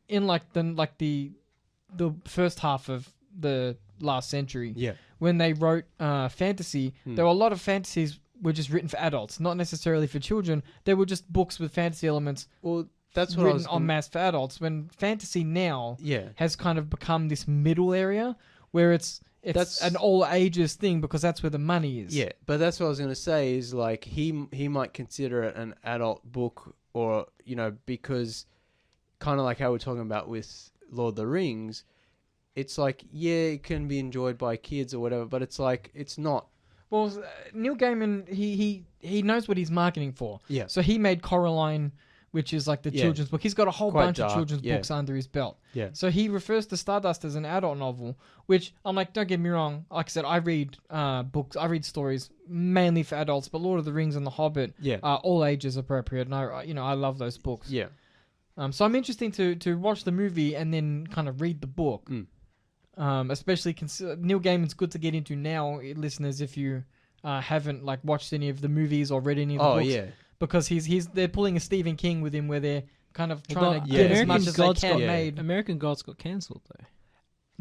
in the first half of the last century, Yeah. when they wrote fantasy, there were a lot of fantasies were just written for adults, not necessarily for children. They were just books with fantasy elements Well, that's what I written was en masse for adults. When fantasy now Yeah. has kind of become this middle area where it's That's- an all ages thing because that's where the money is. Yeah, but that's what I was gonna say is like he might consider it an adult book, or because kind of like how we're talking about with Lord of the Rings, it's like it can be enjoyed by kids or whatever, but it's like it's not. Well, Neil Gaiman, he knows what he's marketing for. Yeah. So he made Coraline, which is like the Yeah. children's book. He's got a whole Quite bunch of dark, children's yeah. books under his belt. Yeah. So he refers to Stardust as an adult novel, which I'm like, don't get me wrong. Like I said, I read books, I read stories mainly for adults, but Lord of the Rings and The Hobbit Yeah. are all ages appropriate, and I love those books. Yeah. So I'm interested to watch the movie and then kind of read the book. Especially Neil Gaiman's good to get into now, listeners, if you haven't like watched any of the movies or read any of the Oh books, yeah. because they're pulling a Stephen King with him where they're kind of Well, trying to yeah. get as American much as they Gods can got- made. American Gods got cancelled though.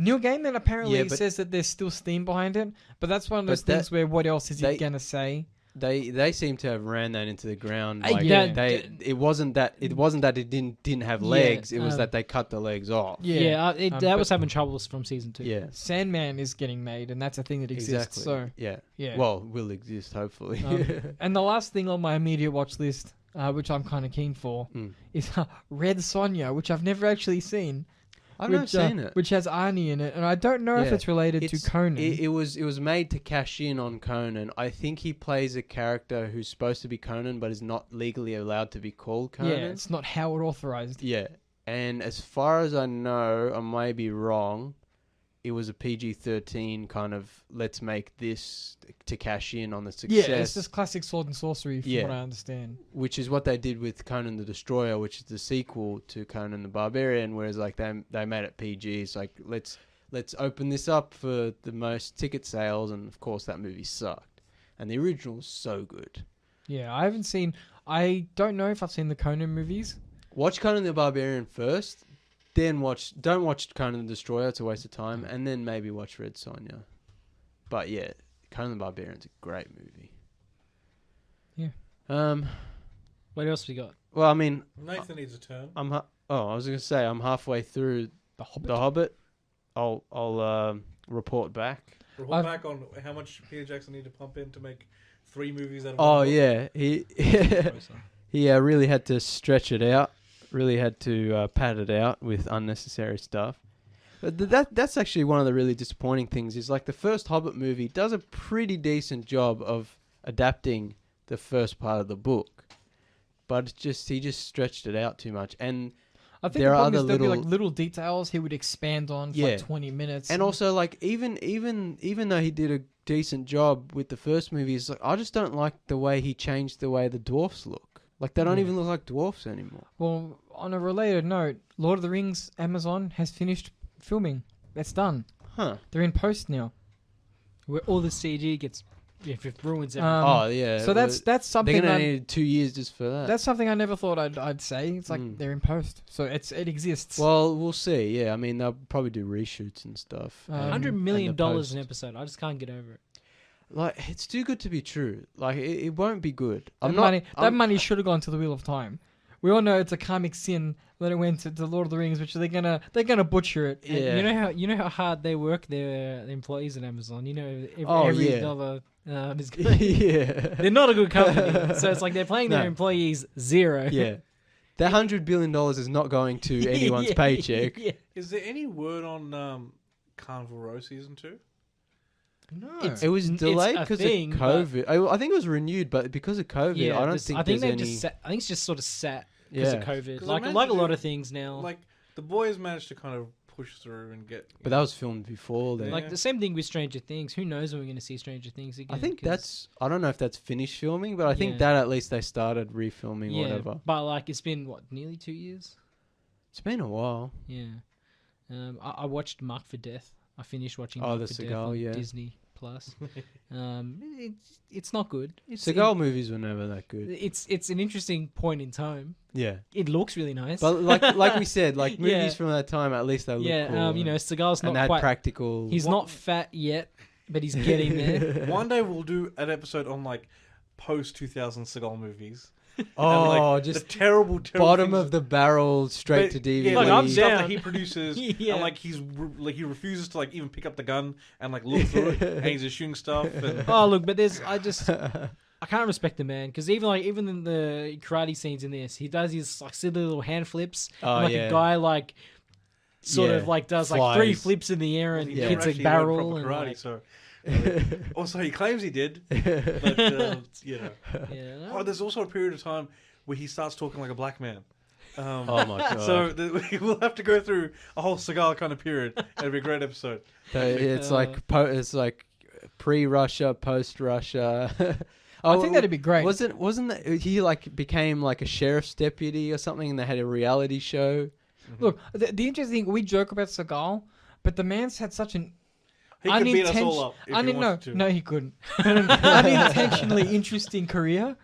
Neil Gaiman apparently Yeah, but- says that there's still steam behind it, but that's one of But those things where what else is he they- gonna say? They seem to have ran that into the ground. Hey, Like, yeah. it wasn't that it didn't have Yeah, legs. It was um, that they cut the legs off. Yeah, that but was having troubles from season 2. Yeah, Sandman is getting made, and that's a thing that exists. exactly. So yeah. yeah. Well, will exist hopefully. And the last thing on my immediate watch list, which I'm kind of keen for, Mm. is Red Sonja, which I've never actually seen. I've not which, seen it. Which has Arnie in it, and I don't know if Yeah. it's related to Conan. It was made to cash in on Conan. I think he plays a character who's supposed to be Conan, but is not legally allowed to be called Conan. Yeah, it's not Howard authorized. Yeah, and as far as I know, I may be wrong. It was a PG-13 kind of let's make this to cash in on the success. Yeah, it's just classic sword and sorcery, from Yeah. what I understand. Which is what they did with Conan the Destroyer, which is the sequel to Conan the Barbarian. Whereas like they made it PG. It's like let's open this up for the most ticket sales, and of course that movie sucked. And the original was so good. Yeah, I haven't seen. I don't know if I've seen the Conan movies. Watch Conan the Barbarian first, then don't watch Conan the Destroyer, it's a waste of time, and then maybe watch Red Sonja. But yeah, Conan the Barbarian's a great movie. Yeah. What else we got? Well, I mean, Nathan needs a turn. I was gonna say I'm halfway through The Hobbit. The Hobbit. I'll report back. Report I've- back on how much Peter Jackson need to pump in to make 3 movies out of Oh one book. yeah, he really had to stretch it out. Really had to pad it out with unnecessary stuff. But that's actually one of the really disappointing things. Is like the first Hobbit movie does a pretty decent job of adapting the first part of the book, but he just stretched it out too much. And I think there the are problem is other there'll be little- like little details he would expand on for Yeah. like 20 minutes. And also, like, even though he did a decent job with the first movie, it's like I just don't like the way he changed the way the dwarfs look. Like, they don't Yeah. even look like dwarfs anymore. Well, on a related note, Lord of the Rings Amazon has finished filming. It's done. Huh. They're in post now. Where all the CG gets, if it ruins everything. Oh, yeah. So that's they're something going to that need 2 years just for that. that's something I never thought I'd say. It's like Mm. they're in post, so it exists. Well, we'll see. Yeah, I mean, they'll probably do reshoots and stuff. $100 and million the an post. episode. I just can't get over it. Like, it's too good to be true. Like, it won't be good. That money should have gone to the Wheel of Time. We all know it's a karmic sin that it went to Lord of the Rings, which they're gonna butcher it. And Yeah. you know how hard they work their employees at Amazon. You know Oh, every yeah. dollar is going. yeah. They're not a good company, so it's like they're paying their No. employees zero. Yeah. That $100 billion is not going to anyone's Yeah, paycheck. yeah. Is there any word on Carnival Row season 2? No. It's- It was It's delayed a because of thing, but- COVID. I think it was renewed, but because of COVID, I don't think I think there's they any. just. I think it's just sort of sat because Yeah. of COVID. 'Cause Like imagine a lot if- of things now. Like, the boys managed to kind of push through and get... But that was filmed before then. Like the same thing with Stranger Things. Who knows when we're going to see Stranger Things again? I think 'cause- I don't know if that's finished filming, but I think Yeah. that at least they started refilming yeah, whatever. but like it's been what nearly 2 years. It's been a while. Yeah, I watched Mark for Death. I finished watching Oh, Mark the for Death Seagal, on yeah. Disney Plus. It's not good. Seagal movies were never that good. It's an interesting point in time. Yeah. It looks really nice. But like we said, like movies Yeah. from that time, at least they look yeah, cool. you know, Seagal's and they not had quite. practical. He's not fat yet, but he's getting there. One day we'll do an episode on, like, post-2000 Seagal movies. Oh, and, like, just the terrible bottom things- of the barrel, straight to DVD. Yeah, Look, like, I'm stuff down. that he produces, Yeah. and like he refuses to like even pick up the gun and like look through it, and he's just shooting stuff. And Oh look, but I can't respect the man because even in the karate scenes in this, he does his like silly little hand flips. Oh, and, like yeah. a guy like sort of Yeah. like does like 3 Flies. flips in the air and he Yeah. never hits a actually learned barrel proper and karate. like, So also he claims he did, but you know. yeah, no. Oh, there's also a period of time where he starts talking like a black man. Oh my god! So we'll have to go through a whole cigar kind of period. It'll be a great episode. It's like it's like pre-Russia, post-Russia. I think that'd be great. Wasn't that he like became like a sheriff's deputy or something, and they had a reality show? Look, the interesting thing, we joke about Seagal, but the man's had such an He could beat us all up if he wanted to. no, he couldn't. An unintentionally interesting career.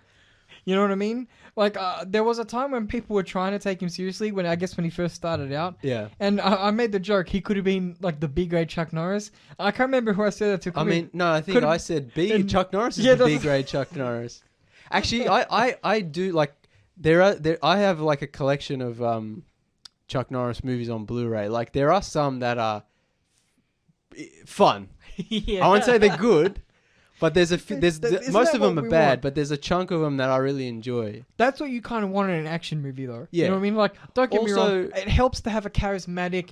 You know what I mean? Like, there was a time when people were trying to take him seriously. When he first started out, Yeah. and I made the joke he could have been like the B grade Chuck Norris. I can't remember who I said that to. I mean, no, I think could've- I said B. and- Chuck Norris is Yeah, the B that's- grade Chuck Norris. Actually, I do like I have like a collection of Chuck Norris movies on Blu-ray. Like there are some that are fun. Yeah. I won't say they're good, but there's Isn't most that of them what are we bad, want? but there's a chunk of them that I really enjoy. That's what you kind of want in an action movie, though. You Yeah. know what I mean? Like, don't get me Also- wrong. It helps to have a charismatic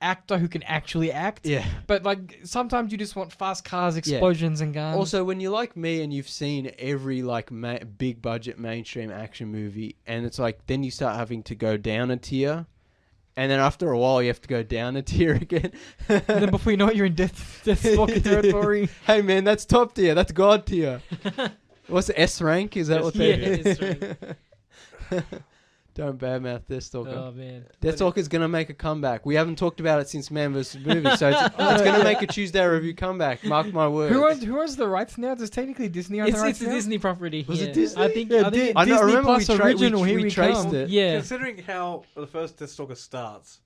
actor who can actually act. Yeah. But like sometimes you just want fast cars, explosions, and guns. Also, when you're like me and you've seen every like big budget mainstream action movie, and it's like then you start having to go down a tier, and then after a while you have to go down a tier again. and then before you know it, you're in Deathstalker territory. Hey man, that's top tier. That's God tier. What's the S rank? Is that Yes, what yeah, they? S Don't badmouth Deathstalker. Oh man. Deathstalker's gonna make a comeback. We haven't talked about it since Man vs. Movie, so it's gonna make a Tuesday review comeback. Mark my words. Who owns the rights now? Does technically Disney own the It's rights a now? Disney property. Was it yeah. Disney? I think. Yeah, I think. I know. I Disney remember Plus original, here we we traced come. it. Yeah. Considering how the first Deathstalker starts,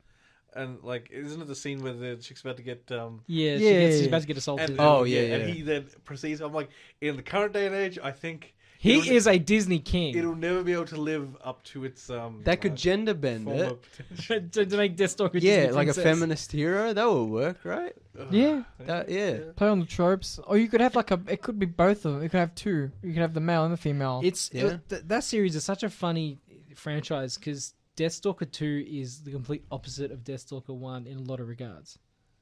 and like, isn't it the scene where the chick's about to get Yeah. Yeah. She's about to get assaulted. Oh, yeah, and yeah. he then proceeds. I'm like, in the current day and age, I think he it'll- is a Disney king. It'll never be able to live up to its That could gender bend former it. potential. to make Deathstalker. Yeah, Disney like a princess. feminist hero. That would work, right? Yeah. Yeah. Play on the tropes, or you could have like it could be both of them. You could have two. You could have the male and the female. It's Yeah. that series is such a funny franchise because Deathstalker 2 is the complete opposite of Deathstalker 1 in a lot of regards.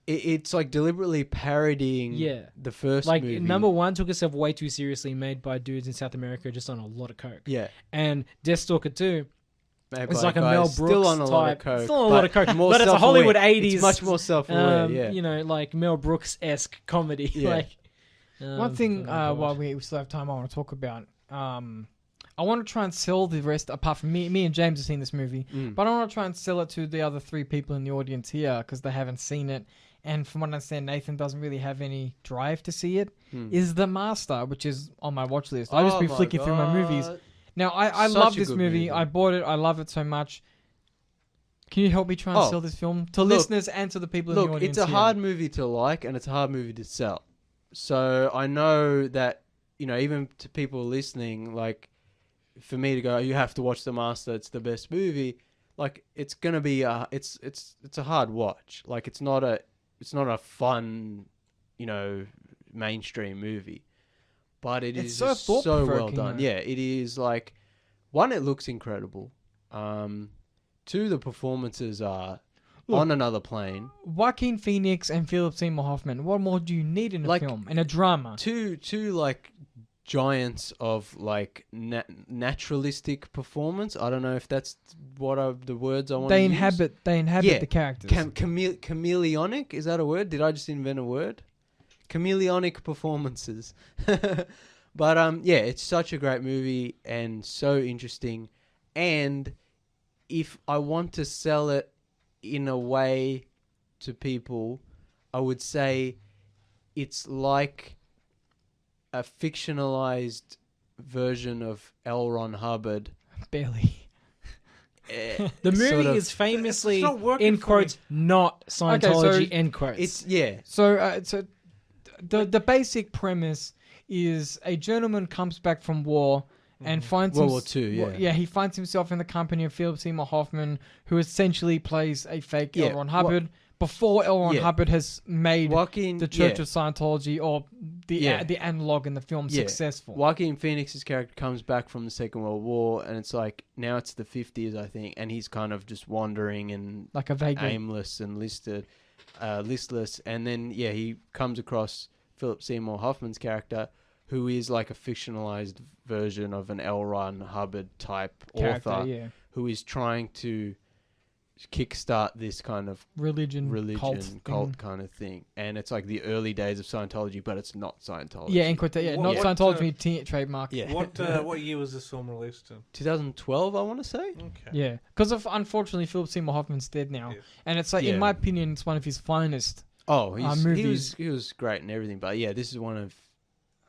It's like deliberately parodying Yeah. the first Like movie. number 1 took itself way too seriously, made by dudes in South America just on a lot of coke. Yeah. And Deathstalker 2, Made it's by like a guys Mel still Brooks on a lot of type. coke. Still on a lot of coke, more but it's a self-aware. Hollywood 80s. It's much more self-aware, yeah. You know, like Mel Brooks-esque comedy. Yeah. Like One thing, oh my while God. we still have time, I want to talk about. I want to try and sell the rest. Apart from me and James have seen this movie, Mm. but I want to try and sell it to the other 3 people in the audience here because they haven't seen it. And from what I understand, Nathan doesn't really have any drive to see it. Hmm. Is The Master, which is on my watch list. I'll just Oh be my flicking through my movies. God. Now, I Such love a this good movie. movie. I bought it. I love it so much. Can you help me try and Oh, sell this film to look- listeners and to the people in the Look, audience? it's a here? hard movie to like and it's a hard movie to sell. So I know that, you know, even to people listening, like, for me to go, you have to watch The Master, it's the best movie. Like, it's gonna be it's a hard watch. Like, it's not a fun, you know, mainstream movie, but It's is so just so well thought-provoking, done. though. Yeah, it is. Like, one, it looks incredible. Two, the performances are Look, on another plane. Joaquin Phoenix and Philip Seymour Hoffman. What more do you need in a Like, film? In a drama? Two like giants of like naturalistic performance. I don't know if that's what the words I want. They to inhabit Yeah. the characters. Chameleonic, is that a word? Did I just invent a word? Chameleonic performances. But yeah, it's such a great movie and so interesting. And if I want to sell it in a way to people, I would say it's like a fictionalized version of L. Ron Hubbard. Barely. The movie Sort of- is famously, It's not working in for quotes, not Scientology, so end quotes. It's yeah. So the basic premise is a gentleman comes back from war and finds World War II, yeah. yeah, he finds himself in the company of Philip Seymour Hoffman, who essentially plays a fake Yeah, L. Ron Hubbard before L. Ron Yeah. Hubbard has made Joaquin, the Church yeah. of Scientology or Yeah. the analog in the film Yeah. successful. Joaquin Phoenix's character comes back from the Second World War, and it's like now it's the 50s, I think, and he's kind of just wandering and Like a vagrant. aimless and listless, and then yeah, he comes across Philip Seymour Hoffman's character, who is like a fictionalized version of an L. Ron Hubbard type Character, author, yeah. who is trying to kickstart this kind of Religion, cult thing. kind of thing, and it's like the early days of Scientology, but it's not Scientology. Yeah, yeah, What- not what, Scientology trademark. Yeah. What year was this film released in? 2012, I want to say. Okay. Yeah, because unfortunately Philip Seymour Hoffman's dead now, Yes. and it's like Yeah. in my opinion it's one of his finest. Oh, he movies. was great and everything, but yeah, this is one of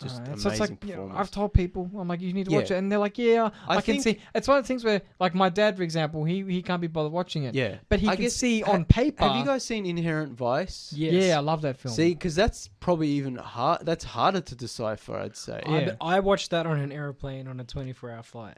just So amazing it's like, performance. I've told people, I'm like, you need to watch Yeah. it, and they're like, yeah, I can think- see. It's one of the things where, like, my dad, for example, he can't be bothered watching it, yeah, but he I can guess- see ha- on paper. Have you guys seen Inherent Vice? Yes. Yeah, I love that film. See, because that's probably even hard. That's harder to decipher, I'd say. Yeah. I watched that on an airplane on a 24-hour flight.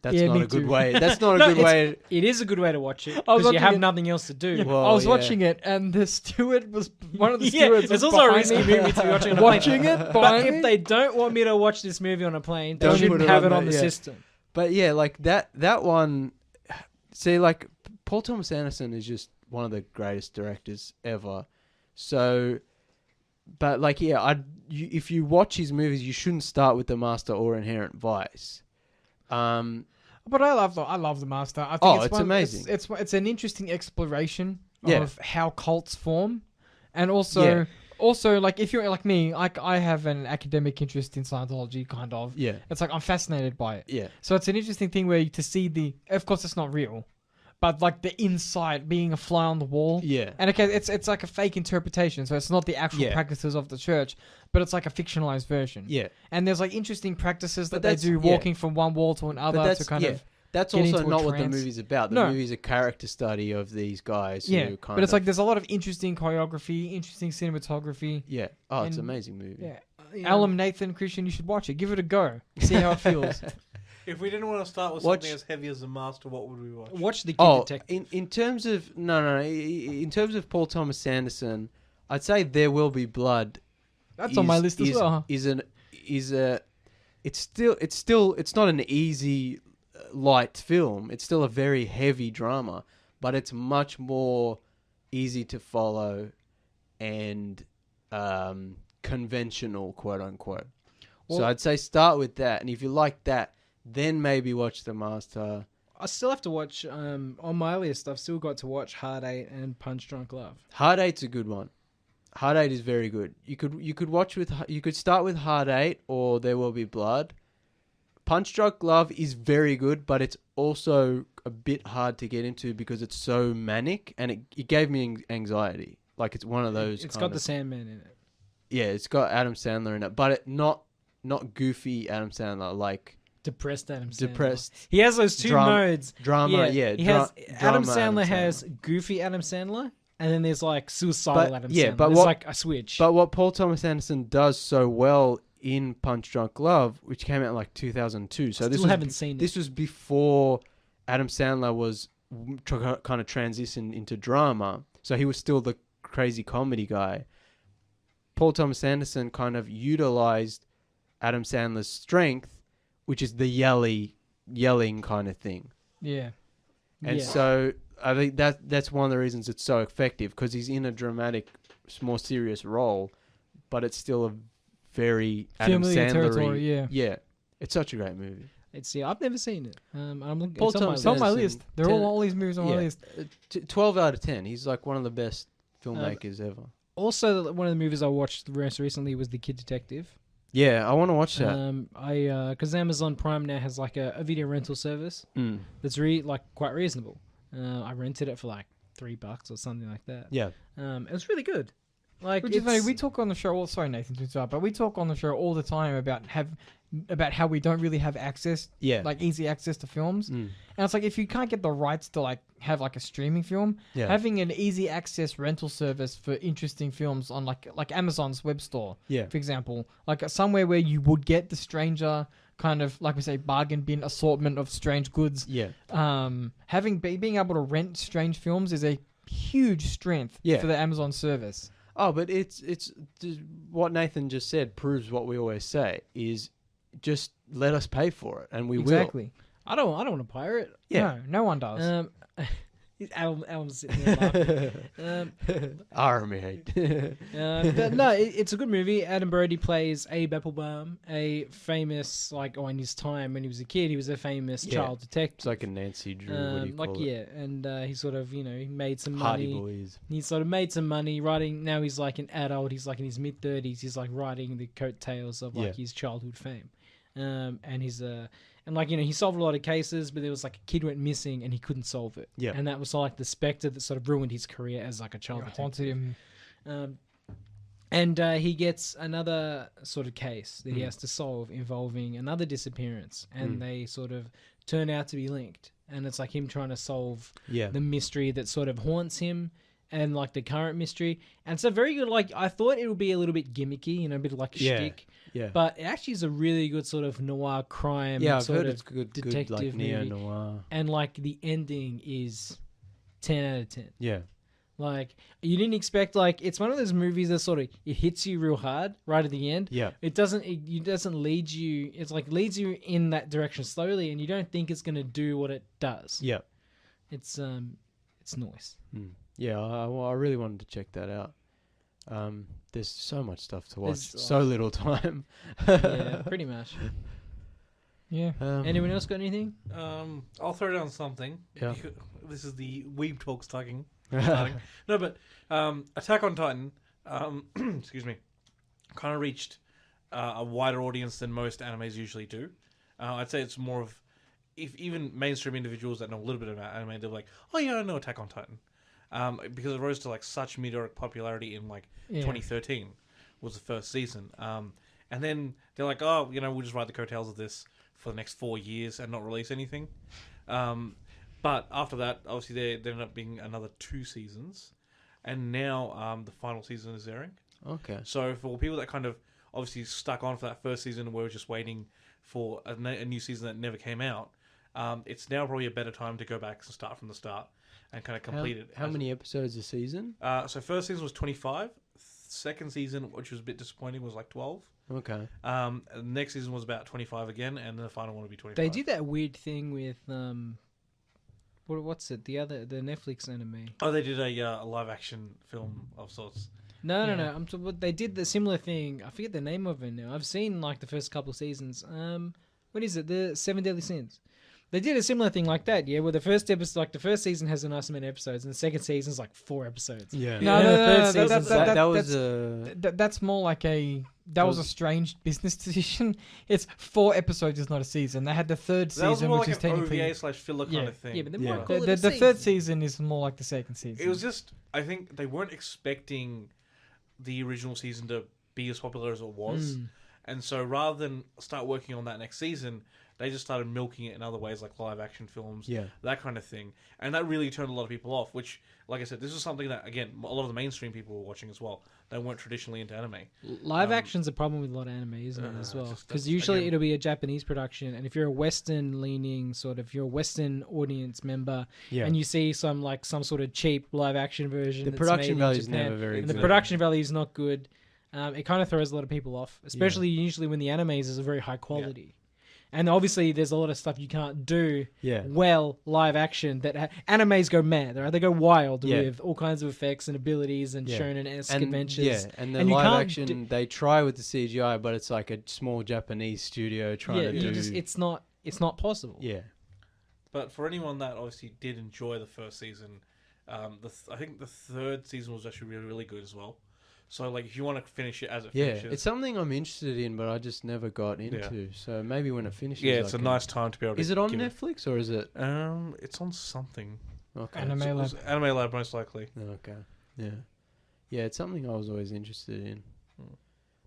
That's Yeah, not me a good too. way. That's not a No, good way. It is a good way to watch it I was because you watching have it- nothing else to do. Well, I was yeah. watching it, and the steward was one of the Yeah, stewards. it's was also a behind risky me, movie to be watching on a watching plane. it. But behind if me. they don't want me to watch this movie on a plane, they Don't shouldn't put it have on it on the- the yeah. system. But yeah, like that one. See, like Paul Thomas Anderson is just one of the greatest directors ever. So, but like, yeah, if you watch his movies, you shouldn't start with The Master or Inherent Vice. But I love the Master. I think Oh, it's it's one- amazing. It's an interesting exploration Yeah. of how cults form, and also like if you're like me, I have an academic interest in Scientology, kind of. Yeah, It's like I'm fascinated by it. yeah, So it's an interesting thing where to see of course it's not real, but like the inside being a fly on the wall. yeah. And okay, it's like a fake interpretation, so it's not the actual Yeah. practices of the church, but it's like a fictionalized version. Yeah, And there's like interesting practices But that they that's- do, yeah. walking from one wall to another that's- to kind yeah. of. that's get also into a not what the trance. movie's about. The No. movie's a character study of these guys. Yeah, who kind but it's of, like there's a lot of interesting choreography, interesting cinematography. yeah. Oh, it's an and- amazing movie. Yeah, Yeah. Alum, Nathan, Christian, you should watch it. Give it a go. See how it feels. If we didn't want to start with Watch- something as heavy as The Master, what would we watch? Watch the Kid Oh, Detective. in terms of no, in terms of Paul Thomas Anderson, I'd say There Will Be Blood. That's on my list as well. It's not an easy light film. It's still a very heavy drama, but it's much more easy to follow and conventional, quote unquote. So Well- I'd say start with that, and if you like that, then maybe watch The Master. I still have to watch on my list. I've still got to watch Hard Eight and Punch Drunk Love. Hard Eight's a good one. Hard Eight is very good. You could start with Hard Eight or There Will Be Blood. Punch Drunk Love is very good, but it's also a bit hard to get into because it's so manic, and it gave me anxiety. Like it's one of those. It's kind got of, the Sandman in it. yeah, it's got Adam Sandler in it, but not goofy Adam Sandler, like Depressed Adam Sandler. depressed He has those two Drama- modes. drama. Yeah, he has Adam drama Sandler Adam has goofy Adam Sandler, and then there's like suicidal But- Adam yeah, Sandler. but There's what- like a switch. But what Paul Thomas Anderson does so well in Punch Drunk Love, which came out in like 2002, so Still haven't seen it. this was before Adam Sandler was kind of transitioned into drama, so he was still the crazy comedy guy. Paul Thomas Anderson kind of utilized Adam Sandler's strength, which is the yelling kind of thing. Yeah. And Yeah. so I think that's one of the reasons it's so effective, because he's in a dramatic, more serious role, but it's still a very Adam Familiar Sandler. territory, yeah. Yeah, it's such a great movie. Let's see. I've never seen it. I'm looking. Paul It's on my Thomas It's on my Anderson, list. They're 10 all these movies on my yeah. list. 12 out of 10. He's like one of the best filmmakers ever. Also, one of the movies I watched most recently was The Kid Detective. Yeah, I want to watch that. Because Amazon Prime now has like a video rental service Mm. that's quite reasonable. I rented it for like $3 or something like that. Yeah. It was really good. Like Which is funny. it's- We talk on the show. Sorry, Nathan, to interrupt, but we talk on the show all the time about how we don't really have access, Yeah. like easy access to films. Mm. And it's like if you can't get the rights to like have like a streaming film, Yeah. having an easy access rental service for interesting films on like Amazon's web store, Yeah. for example, like somewhere where you would get the stranger kind of like we say bargain bin assortment of strange goods. Yeah. Being able to rent strange films is a huge strength Yeah. for the Amazon service. Oh, but it's what Nathan just said proves what we always say is just let us pay for it, and we Exactly. I don't want to pirate. Yeah. No one does. Alan's sitting there laughing. will. Army. But no, it's a good movie. Adam Brody plays Abe Applebaum, a famous in his time when he was a kid, he was a famous Yeah. child detective. It's like a Nancy Drew. What do you call it? and he sort of he made some Hardy money. Boys. He sort of made some money writing. Now he's like an adult. He's like in his mid-30s. He's like writing the coattails of like Yeah. his childhood fame. And he's he solved a lot of cases, but there was like a kid went missing and he couldn't solve it. Yeah. And that was like the specter that sort of ruined his career as like a child detective. Haunted him. And he gets another sort of case that he Mm. has to solve involving another disappearance, and Mm. they sort of turn out to be linked. And it's like him trying to solve Yeah. the mystery that sort of haunts him, and like the current mystery. And it's a very good, like, I thought it would be a little bit gimmicky, you know, a bit like a Yeah. shtick, Yeah. but it actually is a really good sort of noir crime. Yeah, I've sort heard of it's good like detective neo movie. noir. And like the ending is 10 out of 10. Yeah. Like, you didn't expect, like, it's one of those movies that sort of, it hits you real hard right at the end. Yeah. It doesn't lead you, it's like leads you in that direction slowly, and you don't think it's going to do what it does. Yeah. It's nice. Mm. Yeah, I really wanted to check that out. There's so much stuff to watch, There's- so little time. Yeah, pretty much. Yeah. Anyone else got anything? I'll throw down something. Yeah. This is the Weeb Talk starting. No, but Attack on Titan, excuse me, kind of reached a wider audience than most animes usually do. I'd say it's more of, if even mainstream individuals that know a little bit about anime, they're like, oh yeah, I know Attack on Titan. Because it rose to like such meteoric popularity in like Yeah. 2013 was the first season. And then they're like, oh, you know, we'll just ride the coattails of this for the next 4 years and not release anything. But after that, obviously, there ended up being another 2 seasons. And now the final season is airing. Okay. So for people that kind of obviously stuck on for that first season and were just waiting for a new season that never came out, it's now probably a better time to go back and start from the start and kind of complete it. How many episodes a season? So first season was 25. Second season, which was a bit disappointing, was like 12. Okay. Next season was about 25 again, and the final one will be 25. They did that weird thing with what's it? The Netflix anime. Oh, they did a live action film of sorts. No. Yeah. They did the similar thing. I forget the name of it now. I've seen like the first couple of seasons. What is it? The Seven Deadly Sins. They did a similar thing like that, yeah. Where the first episode, like the first season, has a nice amount of episodes, and the second season's like 4 episodes. Yeah. No, Yeah, no, the no, third no, season's that was that's, a that's more like that was a strange business decision. It's 4 episodes is not a season. They had the third That was season, more which like is an technically OVA/filler kind Yeah. of thing. Yeah, but they Yeah. might call it the a third season. season is more like the second season. It was just, I think they weren't expecting the original season to be as popular as it was. Mm. And so rather than start working on that next season, they just started milking it in other ways like live action films, yeah. that kind of thing. And that really turned a lot of people off, which, like I said, this is something that, again, a lot of the mainstream people were watching as well. They weren't traditionally into anime. Live action's a problem with a lot of anime, isn't it, as well? just- Because that's- usually again- it'll be a Japanese production, and if you're a Western-leaning sort of, you're a Western audience member, Yeah. and you see some sort of cheap live action version, The that's production made in value is Japan, never very and good. the production value is not good. It kind of throws a lot of people off, especially usually when the animes is a very high quality. And obviously, there's a lot of stuff you can't do Yeah. well live action. That animes go mad, right? They go wild Yeah. with all kinds of effects and abilities and Yeah. shonen-esque And adventures. yeah, and the And you live can't action they try with the CGI, but it's like a small Japanese studio trying Yeah, to you do. just it's not possible. Yeah. But for anyone that obviously did enjoy the first season, I think the third season was actually really, really good as well. So, like, if you want to finish it as it Yeah, finishes... it's something I'm interested in, but I just never got into. So maybe when it finishes, yeah, I it's a can- nice time to be able to Is it on give Netflix or is it? It's on something. Okay. Anime So it Lab. was Anime Lab, most likely. Okay. Yeah. Yeah, it's something I was always interested in. Hmm.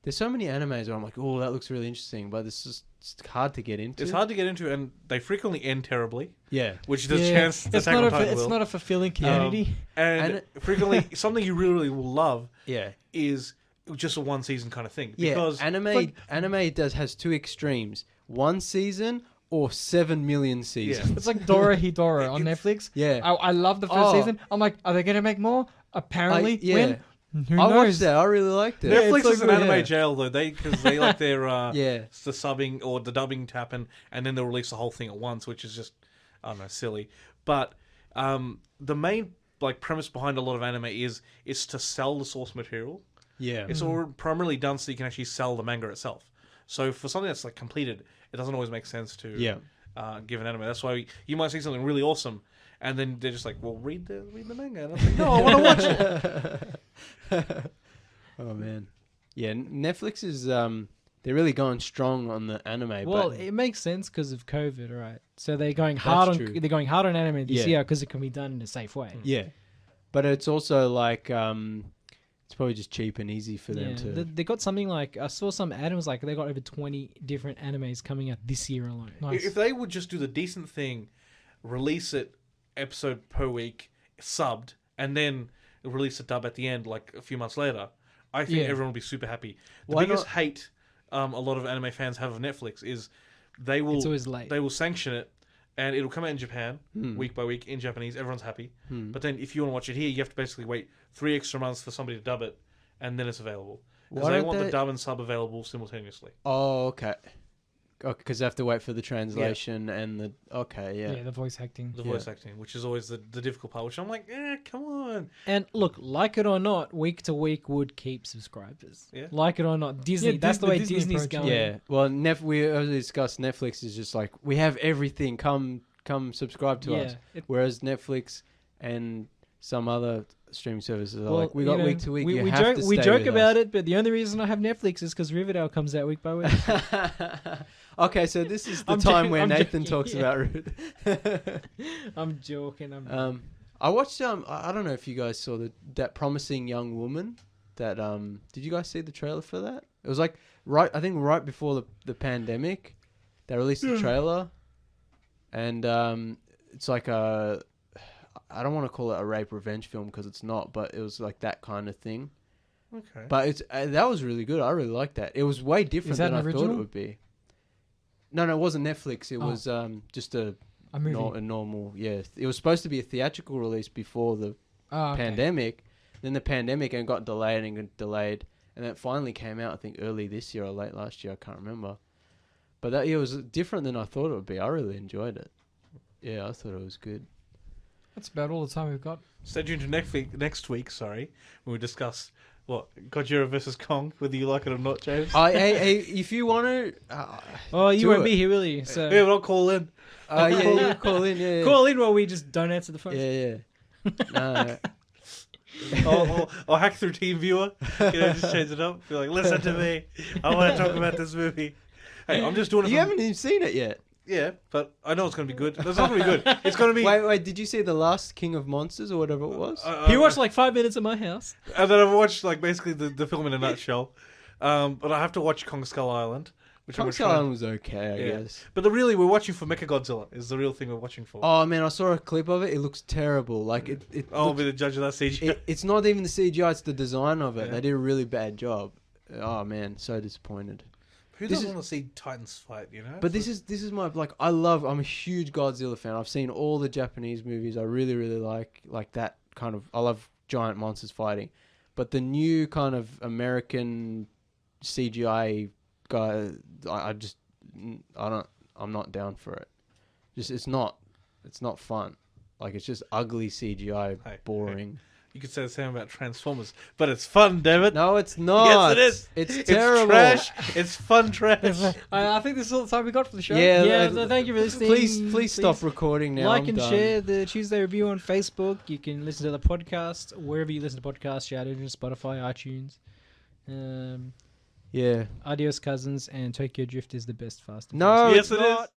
There's so many animes where I'm like, oh, that looks really interesting, but it's hard to get into. It's hard to get into, and they frequently end terribly, Yeah. which there's a Yeah, chance it's Attack not on a Titan it's will. not a fulfilling community. And frequently, something you really, really will love Yeah. is just a one season kind of thing. Yeah. Because Anime has two extremes: 1 season or 7 million seasons. It's like Dora Hidora on Netflix. Yeah. I love the first Oh. season. I'm like, are they gonna make more? Apparently, yeah. when? Who I knows? watched that. I really liked it. Yeah, Netflix it's like is an good, anime yeah. jail though. Because they like their Yeah. the subbing or the dubbing to happen, and then they'll release the whole thing at once, which is just I don't know, silly. But the main like premise behind a lot of anime is to sell the source material. Yeah. It's all primarily done so you can actually sell the manga itself. So for something that's like completed, it doesn't always make sense to Yeah. give an anime. That's why you might see something really awesome, and then they're just like, "Well, read the manga." And I'm like, "No, I want to watch it." Oh man. Yeah, Netflix is they're really going strong on the anime. Well, but it makes sense because of COVID, right? So they're going hard true. they're going hard on anime this Yeah. year because it can be done in a safe way. yeah, but it's also like It's probably just cheap and easy for them Yeah, to. they got something like I saw some atoms like they got over 20 different animes coming out this year alone. Nice. If they would just do the decent thing, release it episode per week, subbed, and then release a dub at the end, like a few months later, I think Yeah. everyone will be super happy. The Why biggest not- hate a lot of anime fans have of Netflix is they It's will always late. sanction it, and it'll come out in Japan week by week in Japanese. Everyone's happy. But then if you want to watch it here, you have to basically wait 3 extra months for somebody to dub it, and then it's available. Because Why they don't want the they- dub and sub available simultaneously. Oh, okay. Because they have to wait for the translation and the. Okay, yeah. yeah. The voice acting. The voice acting, which is always the difficult part, which I'm like, come on. And look, like it or not, week to week would keep subscribers. Yeah. Like it or not, Disney. Yeah, that's the the way Disney Disney's approach, going. Yeah. Well, we already discussed Netflix is just like we have everything. Come subscribe to us. Whereas Netflix and some other streaming services are like we got week to week. We, you we have joke, to we stay joke with about us. it, but the only reason I have Netflix is because Riverdale comes out week by week. Okay, so this is the I'm time joking- where I'm Nathan joking, talks yeah. about Ruth. I'm joking. I watched I don't know if you guys saw that Promising Young Woman. That did you guys see the trailer for that? It was like I think right before the pandemic, they released the trailer, and it's like I don't want to call it a rape revenge film because it's not, but it was like that kind of thing. Okay. But it's that was really good. I really liked that. It was way different that than I an thought it original? would be. No, it wasn't Netflix. It Oh. was just a movie. a normal. Yeah, it was supposed to be a theatrical release before the Oh, okay. pandemic. Then the pandemic and got delayed and delayed, and then it finally came out. I think early this year or late last year. I can't remember. But that was different than I thought it would be. I really enjoyed it. Yeah, I thought it was good. That's about all the time we've got. Stay tuned to next week, when we discuss what Godzilla versus Kong, whether you like it or not, James. Hey, if you want to, Oh, you do won't it. be here, will you? So Yeah, but I'll call in. yeah, you call in. Yeah, call in while we just don't answer the phone. Yeah. No. I'll hack through TeamViewer. Just change it up. Be like, listen to me. I want to talk about this movie. Hey, I'm just doing it. You for- haven't even seen it yet. Yeah, but I know it's going to be good. It's not going to be good. It's going to be. Wait, did you see the last King of Monsters or whatever it was? He watched like 5 minutes at my house. And then I've watched like basically the film in a nutshell. But I have to watch Kong Skull Island, which I'm Kong gonna Skull try. Island was okay, I Yeah. guess. But we're watching for Mechagodzilla. Is the real thing we're watching for. Oh man, I saw a clip of it. It looks terrible. Like it I'll looks- be the judge of that CGI. it's not even the CGI. It's the design of it. Yeah. They did a really bad job. Oh man, so disappointed. Who this doesn't is- want to see Titans fight? You know. But this is my like. I'm a huge Godzilla fan. I've seen all the Japanese movies. I really like that kind of. I love giant monsters fighting, but the new kind of American CGI guy, I'm not down for it. Just it's not fun. Like it's just ugly CGI, Hey, boring. You could say the same about Transformers, but it's fun, damn it. No, it's not. Yes, it is. It's terrible. Trash. It's fun trash. I think this is all the time we got for the show. Yeah, Yeah, like- thank you for listening. Please stop recording now. Like I'm and done. share the Tuesday Review on Facebook. You can listen to the podcast wherever you listen to podcasts. Shout out to Spotify, iTunes. Yeah. Adios, Cousins, and Tokyo Drift is the best fast. and No, Yes, it's it is. not.